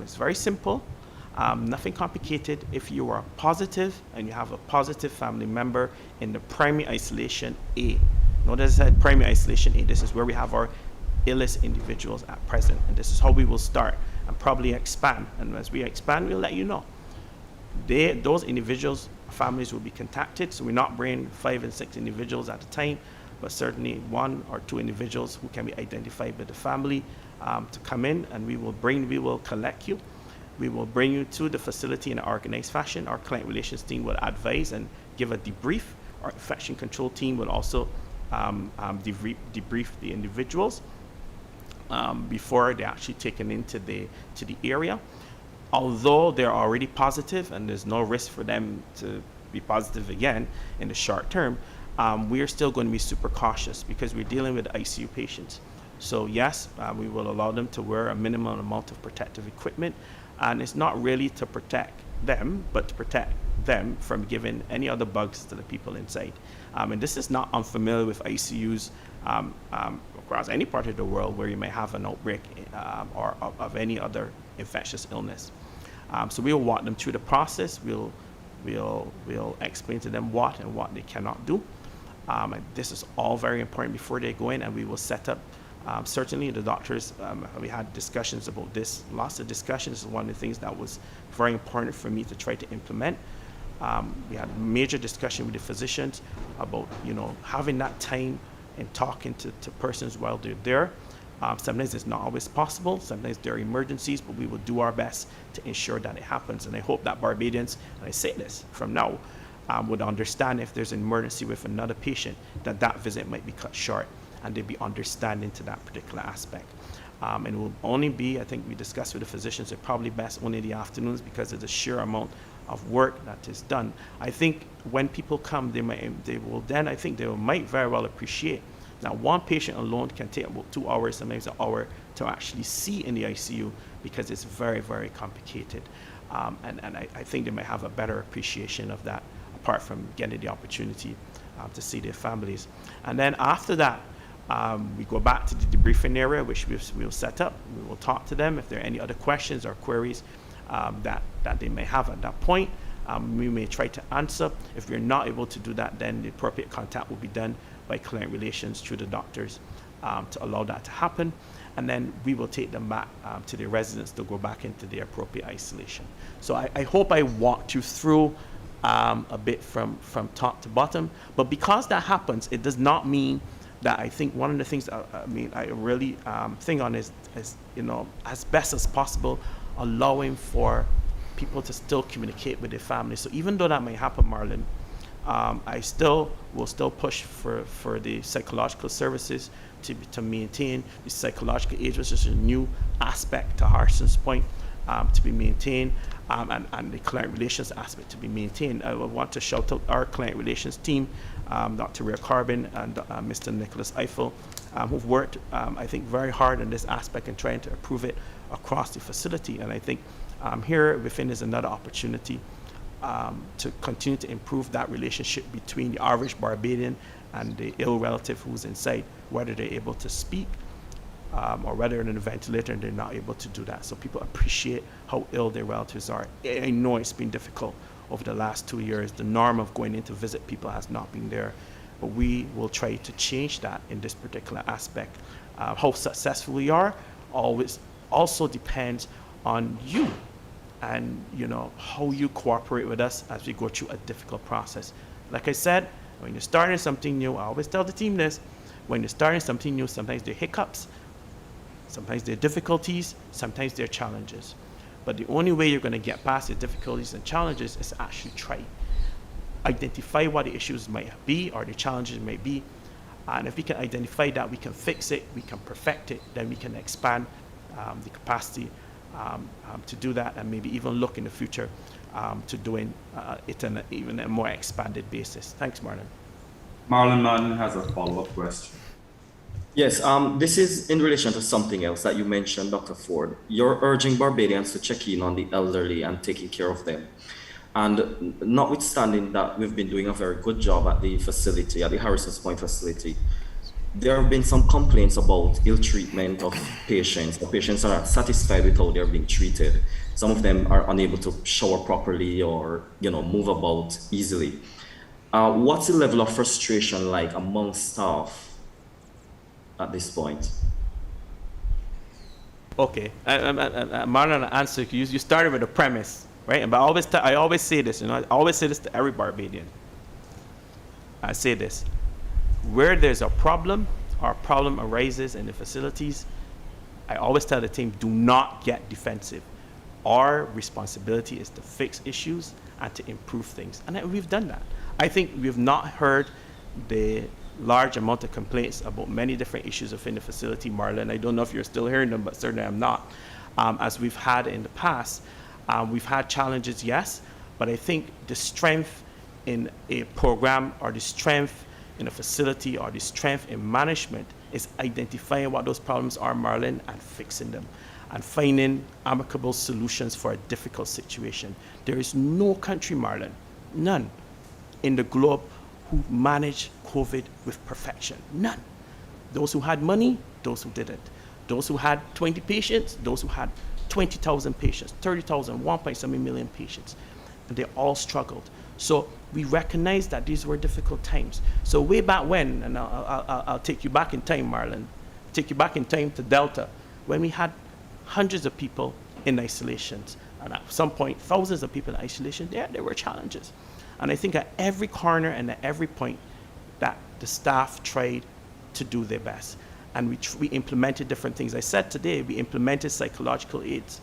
it's very simple, nothing complicated. If you are positive and you have a positive family member in the primary isolation A, notice I said primary isolation A, this is where we have our illest individuals at present, and this is how we will start and probably expand. And as we expand, we'll let you know. Those individuals, families will be contacted, so we're not bringing 5 and 6 individuals at a time, but certainly 1 or 2 individuals who can be identified by the family to come in, and we will collect you. We will bring you to the facility in an organized fashion. Our client relations team will advise and give a debrief. Our infection control team will also debrief the individuals before they're actually taken into the area. Although they're already positive and there's no risk for them to be positive again in the short term, we are still going to be super cautious because we're dealing with ICU patients. So yes, we will allow them to wear a minimum amount of protective equipment, and it's not really to protect them, but to protect them from giving any other bugs to the people inside. And this is not unfamiliar with ICUs across any part of the world where you may have an outbreak or of any other infectious illness. So we'll walk them through the process. We'll explain to them what they cannot do. And this is all very important before they go in, and we will set up. Certainly the doctors, we had discussions about this, lots of discussions. This is one of the things that was very important for me to try to implement. We had major discussion with the physicians about, having that time and talking to persons while they're there. Sometimes it's not always possible. Sometimes there are emergencies, but we will do our best to ensure that it happens. And I hope that Barbadians, and I say this from now, would understand if there's an emergency with another patient, that visit might be cut short, and they'd be understanding to that particular aspect. And it will only be, I think we discussed with the physicians, it's probably best only in the afternoons because of the sheer amount of work that is done. I think when people come, they might very well appreciate that one patient alone can take about 2 hours, sometimes an hour, to actually see in the ICU because it's very, very complicated. And I think they might have a better appreciation of that, apart from getting the opportunity to see their families. And then after that, we go back to the debriefing area, which we'll set up. We will talk to them if there are any other questions or queries that they may have at that point. We may try to answer. If we're not able to do that, then the appropriate contact will be done by client relations through the doctors to allow that to happen. And then we will take them back to their residence to go back into their appropriate isolation. So I hope I walked you through a bit from top to bottom. But because that happens, it does not mean that I think one of the things I really think on is as best as possible, allowing for people to still communicate with their family. So even though that may happen, Marlon, I will still push for the psychological services to maintain the psychological aid, which is a new aspect to Harson's point, to be maintained. and the client relations aspect to be maintained. I would want to shout out our client relations team, Dr. Ray Carbon and Mr. Nicholas Eiffel, who've worked, I think, very hard in this aspect and trying to improve it across the facility. And I think here within is another opportunity to continue to improve that relationship between the average Barbadian and the ill relative who's inside, whether they're able to speak or whether they're in a ventilator and they're not able to do that. So people appreciate how ill their relatives are. I know it's been difficult over the last 2 years. The norm of going in to visit people has not been there, but we will try to change that in this particular aspect. How successful we are always also depends on you and how you cooperate with us as we go through a difficult process. Like I said, when you're starting something new, I always tell the team this, when you're starting something new, sometimes there are hiccups, sometimes there are difficulties, sometimes there are challenges. But the only way you're going to get past the difficulties and challenges is to actually try. Identify what the issues might be or the challenges might be. And if we can identify that, we can fix it, we can perfect it, then we can expand the capacity to do that, and maybe even look in the future to doing it on even a more expanded basis. Thanks, Marlon. Marlon Madden has a follow-up question. Yes, this is in relation to something else that you mentioned, Dr. Forde. You're urging Barbadians to check in on the elderly and taking care of them. And notwithstanding that we've been doing a very good job at the facility, at the Harrison's Point facility, there have been some complaints about ill treatment of patients. The patients are not satisfied with how they're being treated. Some of them are unable to shower properly or move about easily. What's the level of frustration like among staff at this point? Okay, Marlon, answer. You started with a premise, right? But I always say this. I always say this to every Barbadian. I say this: where there's a problem or a problem arises in the facilities, I always tell the team, do not get defensive. Our responsibility is to fix issues and to improve things, and we've done that. I think we've not heard the large amount of complaints about many different issues within the facility, Marlon. I don't know if you're still hearing them, but certainly I'm not. As we've had in the past, we've had challenges, yes, but I think the strength in a program or the strength in a facility or the strength in management is identifying what those problems are, Marlon, and fixing them and finding amicable solutions for a difficult situation. There is no country, Marlon, none, in the globe who managed COVID with perfection. None. Those who had money, those who didn't. Those who had 20 patients, those who had 20,000 patients, 30,000, 1.7 million patients. And they all struggled. So we recognize that these were difficult times. So way back when, and I'll take you back in time, Marlon, take you back in time to Delta, when we had hundreds of people in isolations, and at some point, thousands of people in isolation, there were challenges. And I think at every corner and at every point that the staff tried to do their best. And we implemented different things. I said today, we implemented psychological aids,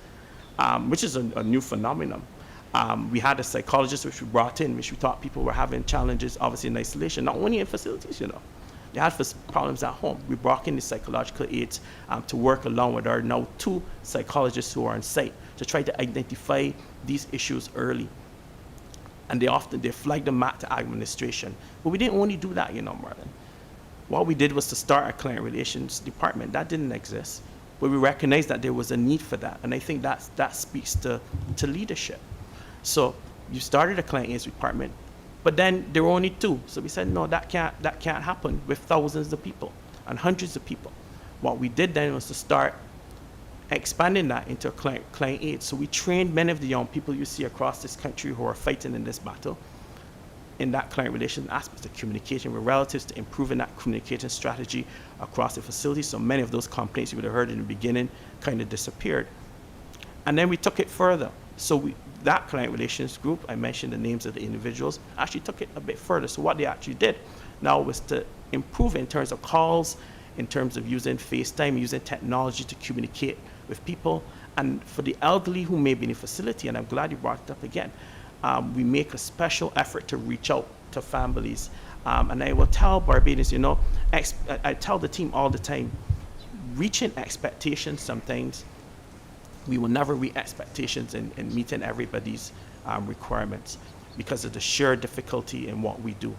which is a new phenomenon. We had a psychologist which we brought in, which we thought people were having challenges, obviously in isolation, not only in facilities, They had problems at home. We brought in the psychological aids to work along with our now 2 psychologists who are on site to try to identify these issues early. And they flag them back to administration. But we didn't only do that, Marlon. What we did was to start a client relations department. That didn't exist. But we recognized that there was a need for that. And I think that speaks to leadership. So you started a client relations department, but then there were only 2. So we said, no, that can't happen with thousands of people and hundreds of people. What we did then was to start expanding that into a client aid. So we trained many of the young people you see across this country who are fighting in this battle in that client relations aspect of communication with relatives, to improving that communication strategy across the facility. So many of those complaints you would have heard in the beginning kind of disappeared. And then we took it further. So that client relations group, I mentioned the names of the individuals, actually took it a bit further. So what they actually did now was to improve in terms of calls, in terms of using FaceTime, using technology to communicate with people. And for the elderly who may be in the facility, and I'm glad you brought it up again, we make a special effort to reach out to families. And I will tell Barbadians, I tell the team all the time, reaching expectations sometimes We will never meet expectations in meeting everybody's requirements because of the sheer difficulty in what we do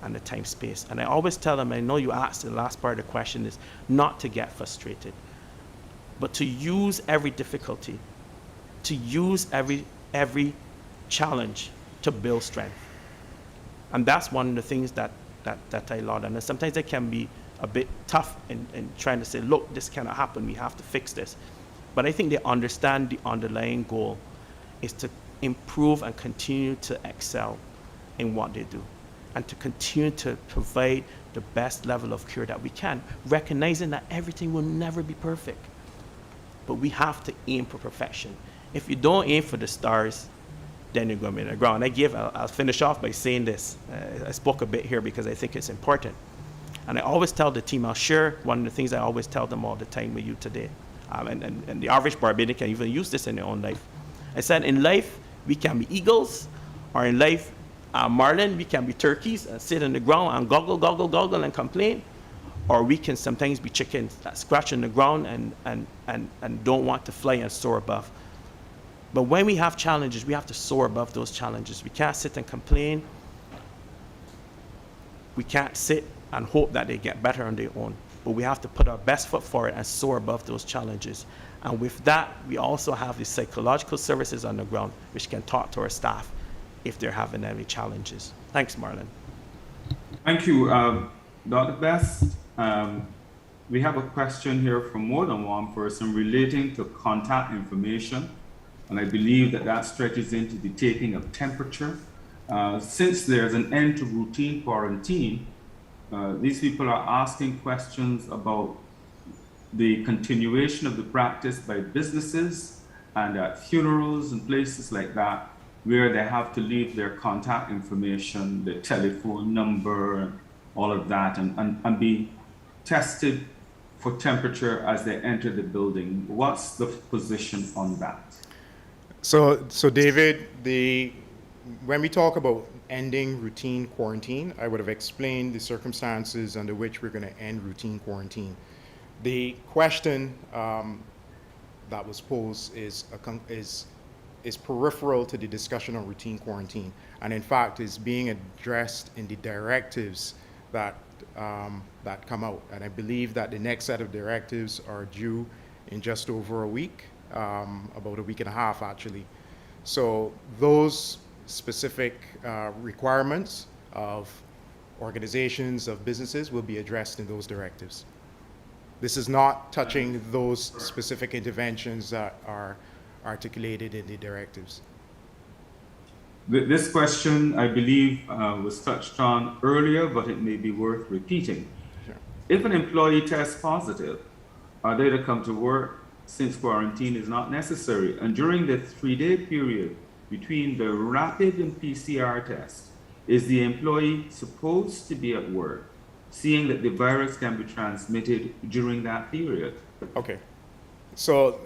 and the time space. And I always tell them, I know you asked the last part of the question, is not to get frustrated, but to use every difficulty, to use every challenge to build strength. And that's one of the things that I laud. And sometimes it can be a bit tough in trying to say, look, this cannot happen, we have to fix this. But I think they understand the underlying goal is to improve and continue to excel in what they do and to continue to provide the best level of care that we can, recognizing that everything will never be perfect. But we have to aim for perfection. If you don't aim for the stars, then you're going to be in the ground. I'll finish off by saying this. I spoke a bit here because I think it's important. And I always tell the team, I'll share one of the things I always tell them all the time with you today. And the average Barbadian can even use this in their own life. I said, in life, we can be eagles, or in life, marlin, we can be turkeys and sit on the ground and goggle, goggle, goggle and complain. Or we can sometimes be chickens that scratch on the ground and don't want to fly and soar above. But when we have challenges, we have to soar above those challenges. We can't sit and complain. We can't sit and hope that they get better on their own. But we have to put our best foot forward and soar above those challenges. And with that, we also have the psychological services on the ground, which can talk to our staff if they're having any challenges. Thanks, Marlon. Thank you, Dr. Best. We have a question here from more than one person relating to contact information. And I believe that stretches into the taking of temperature. Since there's an end to routine quarantine, these people are asking questions about the continuation of the practice by businesses and at funerals and places like that, where they have to leave their contact information, their telephone number, and all of that, and be tested for temperature as they enter the building. What's the position on that? So David, when we talk about ending routine quarantine, I would have explained the circumstances under which we're going to end routine quarantine. The question that was posed is peripheral to the discussion on routine quarantine, and in fact is being addressed in the directives that come out. And I believe that the next set of directives are due in just over a week, about a week and a half actually. So those specific requirements of organizations, of businesses will be addressed in those directives. This is not touching those specific interventions that are articulated in the directives. This question, I believe, was touched on earlier, but it may be worth repeating. Sure. If an employee tests positive, are they to come to work since quarantine is not necessary? And during the 3-day period between the rapid and PCR test, is the employee supposed to be at work, seeing that the virus can be transmitted during that period? Okay. So,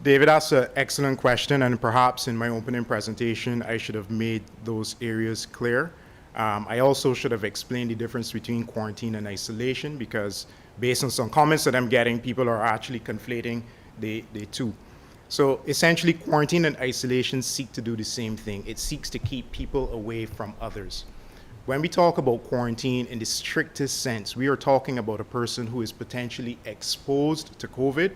David, that's an excellent question, and perhaps in my opening presentation, I should have made those areas clear. I also should have explained the difference between quarantine and isolation, because based on some comments that I'm getting, people are actually conflating the two. So essentially, quarantine and isolation seek to do the same thing. It seeks to keep people away from others. When we talk about quarantine in the strictest sense, we are talking about a person who is potentially exposed to COVID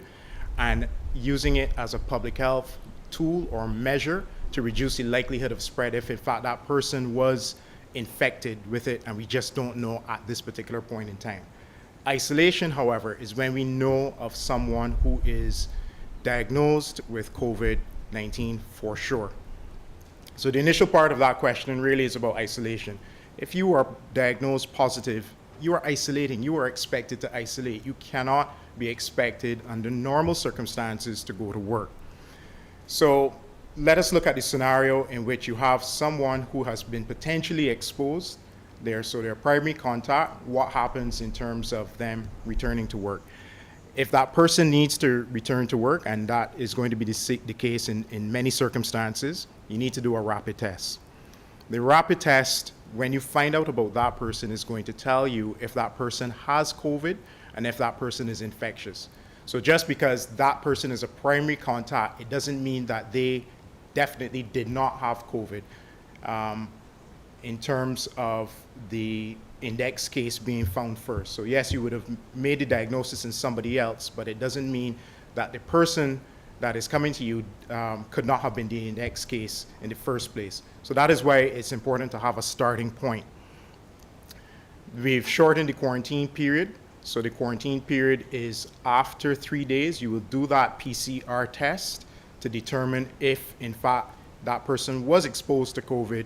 and using it as a public health tool or measure to reduce the likelihood of spread if in fact that person was infected with it and we just don't know at this particular point in time. Isolation, however, is when we know of someone who is diagnosed with COVID-19 for sure. So the initial part of that question really is about isolation. If you are diagnosed positive, you are isolating. You are expected to isolate. You cannot be expected under normal circumstances to go to work. So let us look at the scenario in which you have someone who has been potentially exposed there, so their primary contact, what happens in terms of them returning to work. If that person needs to return to work, and that is going to be the case in many circumstances, you need to do a rapid test. The rapid test, when you find out about that person, is going to tell you if that person has COVID and if that person is infectious. So just because that person is a primary contact, it doesn't mean that they definitely did not have COVID. In terms of the index case being found first. So yes, you would have made the diagnosis in somebody else, but it doesn't mean that the person that is coming to you could not have been the index case in the first place. So that is why it's important to have a starting point. We've shortened the quarantine period. So the quarantine period is after 3 days, you will do that PCR test to determine if, in fact, that person was exposed to COVID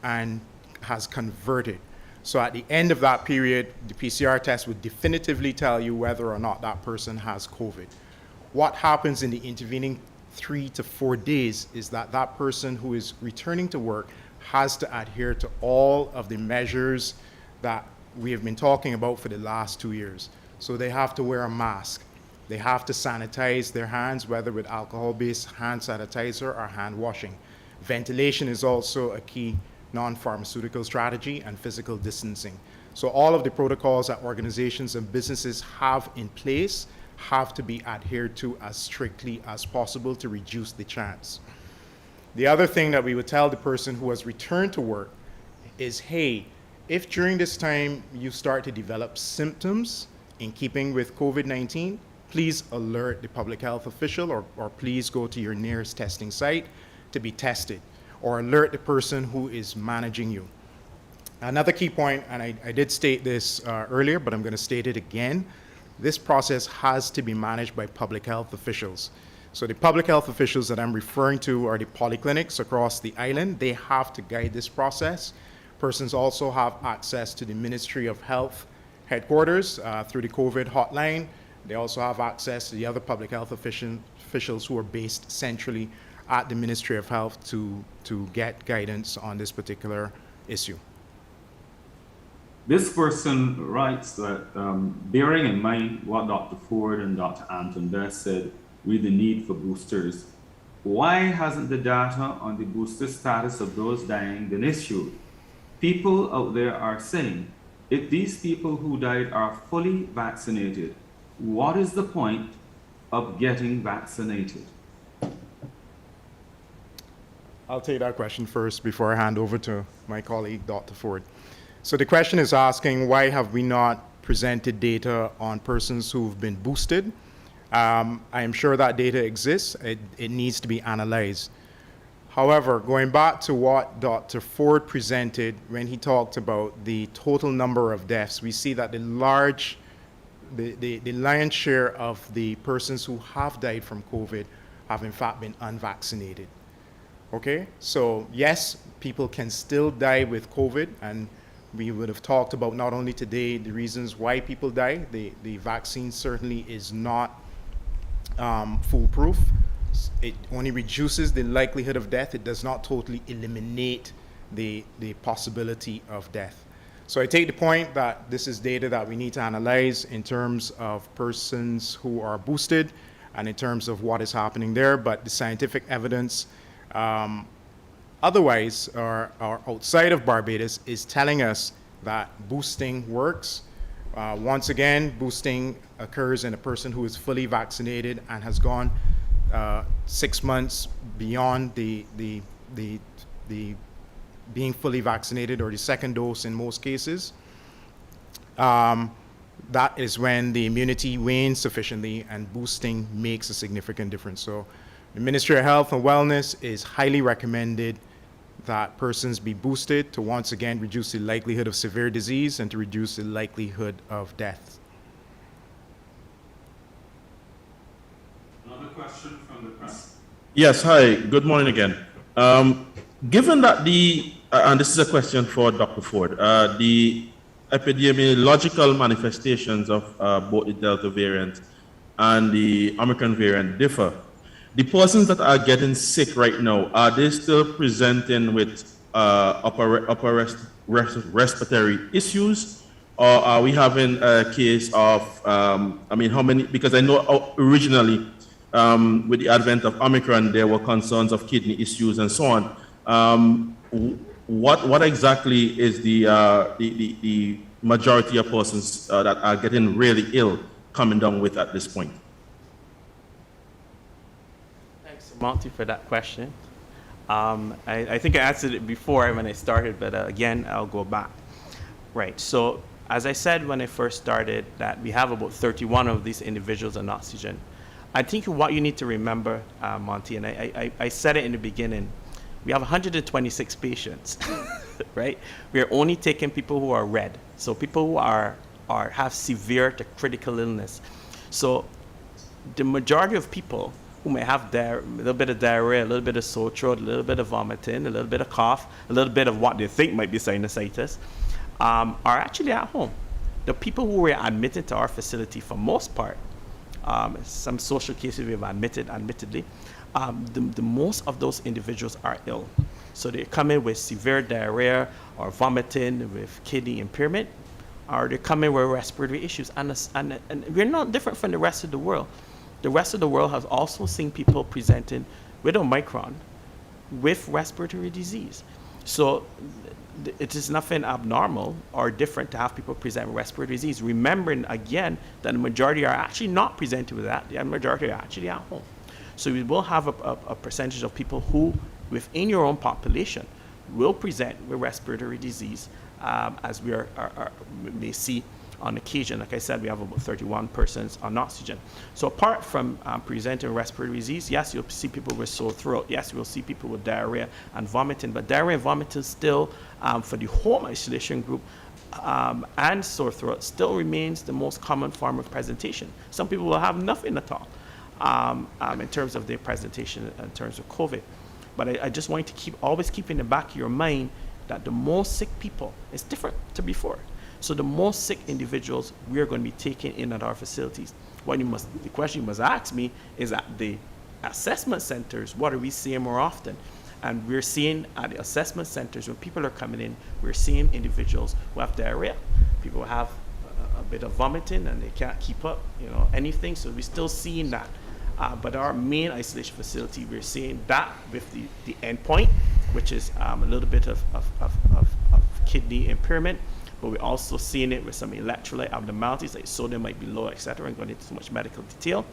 and has converted. So at the end of that period, the PCR test would definitively tell you whether or not that person has COVID. What happens in the intervening 3 to 4 days is that that person who is returning to work has to adhere to all of the measures that we have been talking about for the last 2 years. So they have to wear a mask. They have to sanitize their hands, whether with alcohol-based hand sanitizer or hand washing. Ventilation is also a key non-pharmaceutical strategy, and physical distancing. So all of the protocols that organizations and businesses have in place have to be adhered to as strictly as possible to reduce the chance. The other thing that we would tell the person who has returned to work is, hey, if during this time you start to develop symptoms in keeping with COVID-19, please alert the public health official or please go to your nearest testing site to be tested, or alert the person who is managing you. Another key point, and I did state this earlier, but I'm going to state it again, this process has to be managed by public health officials. So the public health officials that I'm referring to are the polyclinics across the island. They have to guide this process. Persons also have access to the Ministry of Health headquarters through the COVID hotline. They also have access to the other public health officials who are based centrally at the Ministry of Health to get guidance on this particular issue. This person writes that, bearing in mind what Dr. Forde and Dr. Anton Best said with the need for boosters, why hasn't the data on the booster status of those dying been issued? People out there are saying, if these people who died are fully vaccinated, what is the point of getting vaccinated? I'll take that question first before I hand over to my colleague, Dr. Forde. So the question is asking, why have we not presented data on persons who've been boosted? I am sure that data exists. It needs to be analyzed. However, going back to what Dr. Forde presented when he talked about the total number of deaths, we see that the lion's share of the persons who have died from COVID have in fact been unvaccinated. Okay, so yes, people can still die with COVID, and we would have talked about not only today the reasons why people die. The vaccine certainly is not foolproof. It only reduces the likelihood of death. It does not totally eliminate the possibility of death. So I take the point that this is data that we need to analyze in terms of persons who are boosted and in terms of what is happening there, but the scientific evidence otherwise or outside of Barbados is telling us that boosting works. Once again, boosting occurs in a person who is fully vaccinated and has gone 6 months beyond the being fully vaccinated, or the second dose in most cases. That is when the immunity wanes sufficiently and boosting makes a significant difference. So the Ministry of Health and Wellness is highly recommended that persons be boosted to once again reduce the likelihood of severe disease and to reduce the likelihood of death. Another question from the press. Yes, hi, good morning again. Given that and this is a question for Dr. Forde, the epidemiological manifestations of both the Delta variant and the Omicron variant differ, the persons that are getting sick right now, are they still presenting with upper respiratory issues? Or are we having a case of, how many, because I know originally with the advent of Omicron, there were concerns of kidney issues and so on. What exactly is the majority of persons that are getting really ill coming down with at this point? Monty, for that question. I think I answered it before when I started, but again, I'll go back. Right. So as I said when I first started, that we have about 31 of these individuals on oxygen. I think what you need to remember, Monty, and I said it in the beginning, we have 126 patients, right? We are only taking people who are red, so people who have severe to critical illness. So the majority of people who may have a little bit of diarrhea, a little bit of sore throat, a little bit of vomiting, a little bit of cough, a little bit of what they think might be sinusitis, are actually at home. The people who were admitted to our facility, for most part, some social cases we have admittedly, the most of those individuals are ill. So they come in with severe diarrhea or vomiting with kidney impairment, or they come in with respiratory issues. And we're not different from the rest of the world. The rest of the world has also seen people presenting with Omicron with respiratory disease. So it is nothing abnormal or different to have people present with respiratory disease. Remembering again that the majority are actually not presenting with that. The majority are actually at home. So we will have a percentage of people who, within your own population, will present with respiratory disease, as we may see on occasion. Like I said, we have about 31 persons on oxygen. So apart from presenting with respiratory disease, yes, you'll see people with sore throat. Yes, you'll see people with diarrhea and vomiting. But diarrhea and vomiting still, for the home isolation group, and sore throat, still remains the most common form of presentation. Some people will have nothing at all in terms of their presentation in terms of COVID. But I just want you to always keep in the back of your mind that the most sick people is different to before. So the most sick individuals we are going to be taking in at our facilities. The question you must ask me is at the assessment centers, what are we seeing more often? And we're seeing at the assessment centers, when people are coming in, we're seeing individuals who have diarrhea, people who have a bit of vomiting and they can't keep up, anything. So we're still seeing that. But our main isolation facility, we're seeing that with the endpoint, which is a little bit of kidney impairment. But we're also seeing it with some electrolyte abnormalities, like sodium might be low, etc. I'm going into too much medical detail.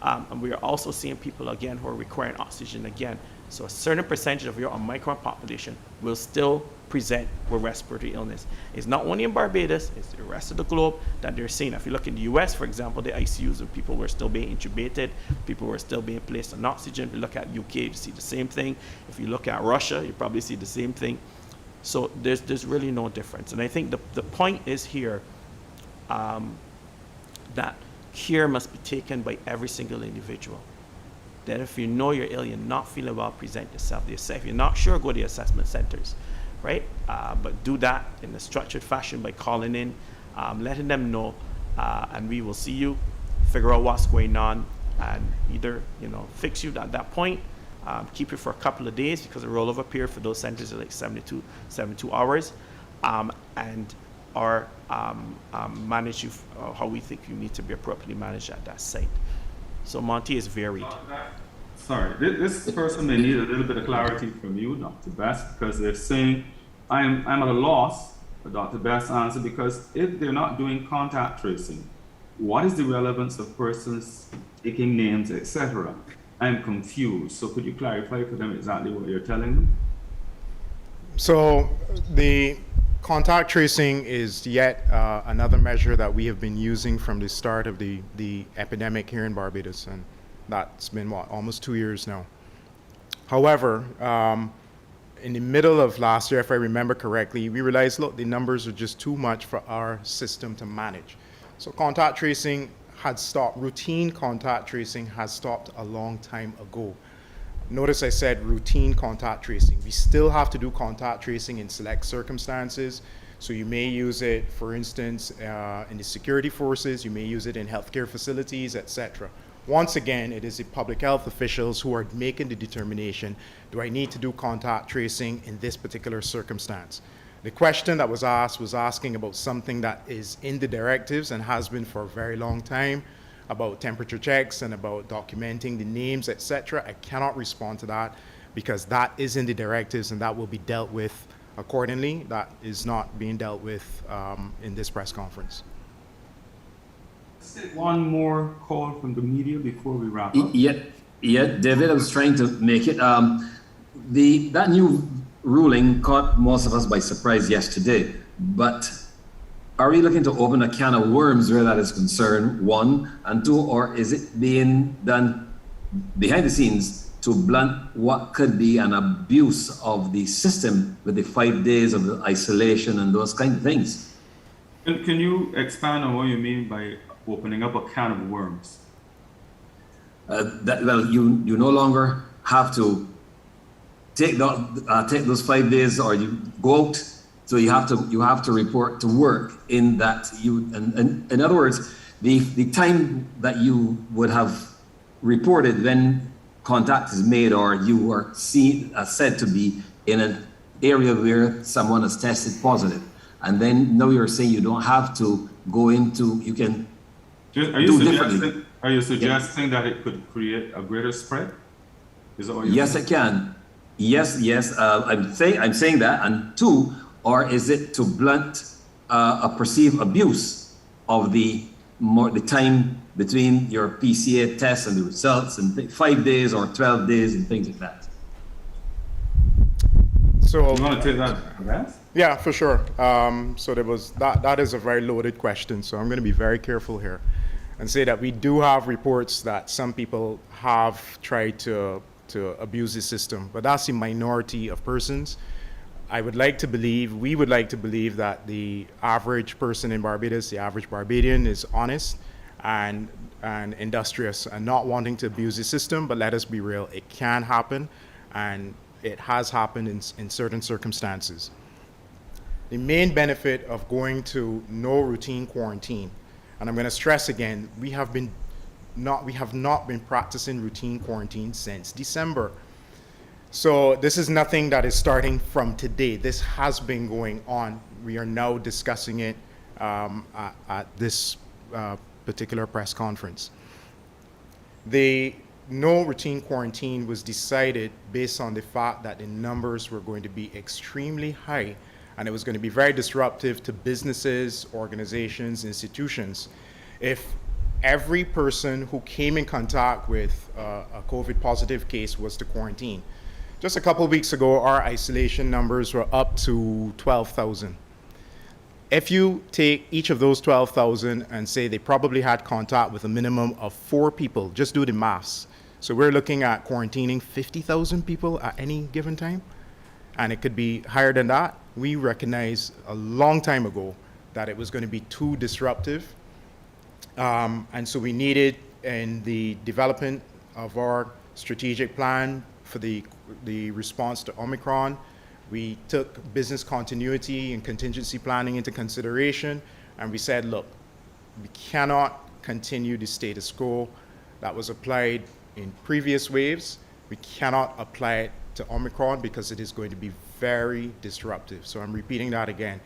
And we are also seeing people, again, who are requiring oxygen again. So a certain percentage of your Omicron population will still present with respiratory illness. It's not only in Barbados, it's the rest of the globe that they're seeing. If you look in the US, for example, the ICUs of people were still being intubated, people were still being placed on oxygen. If you look at UK, you see the same thing. If you look at Russia, you probably see the same thing. So there's really no difference. And I think the point is here that care must be taken by every single individual. That if you know you're ill, you're not feeling well, present yourself. If you're not sure, go to the assessment centers, right? But do that in a structured fashion by calling in, letting them know, and we will see you, figure out what's going on, and either fix you at that point, keep you for a couple of days because the rollover period for those centers is like 72 hours, or manage you how we think you need to be appropriately managed at that site. So Monty is varied. Sorry, this person may need a little bit of clarity from you, Dr. Best, because they're saying, I'm at a loss for Dr. Best's answer, because if they're not doing contact tracing, what is the relevance of persons taking names, etc.? I'm confused. So could you clarify for them exactly what you're telling them? So the contact tracing is yet another measure that we have been using from the start of the epidemic here in Barbados, and that's been almost 2 years now. However, in the middle of last year, if I remember correctly, we realized, look, the numbers are just too much for our system to manage. So contact tracing had stopped. Routine contact tracing has stopped a long time ago. Notice I said routine contact tracing. We still have to do contact tracing in select circumstances. So you may use it, for instance, in the security forces, you may use it in healthcare facilities, etc. Once again, it is the public health officials who are making the determination, do I need to do contact tracing in this particular circumstance? The question that was asked was asking about something that is in the directives and has been for a very long time, about temperature checks and about documenting the names, etc. I cannot respond to that because that is in the directives and that will be dealt with accordingly. That is not being dealt with in this press conference. Let's take one more call from the media before we wrap up. Yeah, David, I was trying to make it. That new ruling caught most of us by surprise yesterday. But are we looking to open a can of worms where that is concerned? One, and two, or is it being done behind the scenes to blunt what could be an abuse of the system with the 5 days of the isolation and those kind of things? Can you expand on what you mean by opening up a can of worms? You no longer have to take those 5 days, or you go out. So you have to report to work in that and in other words, the time that you would have reported when contact is made or you are said to be in an area where someone has tested positive, and then now you're saying you don't have to go into, you can do differently. Are you suggesting that it could create a greater spread? Is that what you're Yes, saying? it can. Yes. I'm saying that. And two, or is it to blunt a perceived abuse of the time between your PCA test and the results, and 5 days or 12 days and things like that? So You want to take that, Vance? yeah, for sure. So there was that is a very loaded question. So I'm going to be very careful here and say that we do have reports that some people have tried to abuse the system, but that's a minority of persons. We would like to believe that the average person in Barbados, the average Barbadian, is honest and industrious and not wanting to abuse the system. But let us be real, it can happen, and it has happened in certain circumstances. The main benefit of going to no routine quarantine, and I'm going to stress again, we have not been practicing routine quarantine since December. So this is nothing that is starting from today. This has been going on. We are now discussing it at this particular press conference. The no routine quarantine was decided based on the fact that the numbers were going to be extremely high, and it was going to be very disruptive to businesses, organizations, institutions. If every person who came in contact with a COVID positive case was to quarantine. Just a couple of weeks ago, our isolation numbers were up to 12,000. If you take each of those 12,000 and say they probably had contact with a minimum of 4 people, just do the maths. So we're looking at quarantining 50,000 people at any given time, and it could be higher than that. We recognized a long time ago that it was going to be too disruptive. And so we needed, in the development of our strategic plan for the response to Omicron, we took business continuity and contingency planning into consideration, and we said, look, we cannot continue the status quo that was applied in previous waves. We cannot apply it to Omicron because it is going to be very disruptive. So I'm repeating that again.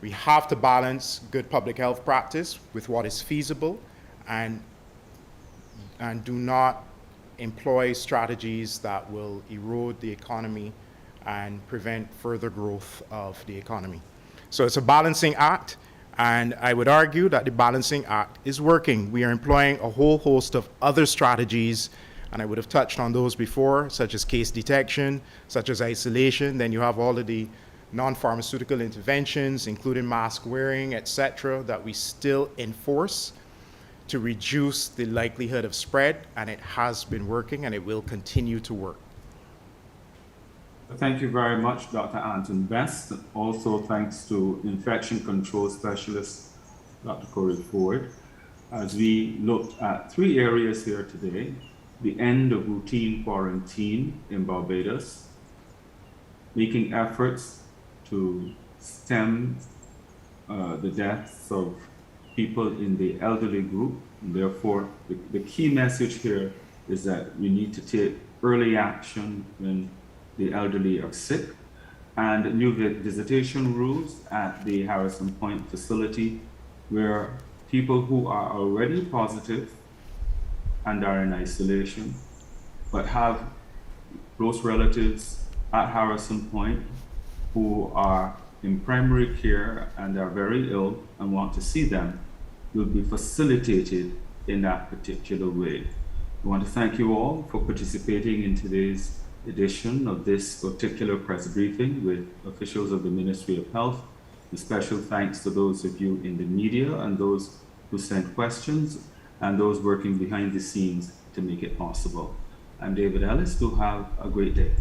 We have to balance good public health practice with what is feasible, and do not employ strategies that will erode the economy and prevent further growth of the economy. So it's a balancing act, and I would argue that the balancing act is working. We are employing a whole host of other strategies, and I would have touched on those before, such as case detection, such as isolation. Then you have all of the non-pharmaceutical interventions, including mask wearing, etc., that we still enforce to reduce the likelihood of spread, and it has been working, and it will continue to work. Thank you very much, Dr. Anton Best. Also, thanks to Infection Control Specialist, Dr. Corey Forde, as we looked at 3 areas here today: the end of routine quarantine in Barbados, making efforts to stem the deaths of people in the elderly group. And therefore, the key message here is that we need to take early action when the elderly are sick, and new visitation rules at the Harrison Point facility, where people who are already positive and are in isolation, but have close relatives at Harrison Point who are in primary care and are very ill and want to see them, will be facilitated in that particular way. I want to thank you all for participating in today's edition of this particular press briefing with officials of the Ministry of Health. A special thanks to those of you in the media and those who sent questions and those working behind the scenes to make it possible. I'm David Ellis. Do have a great day.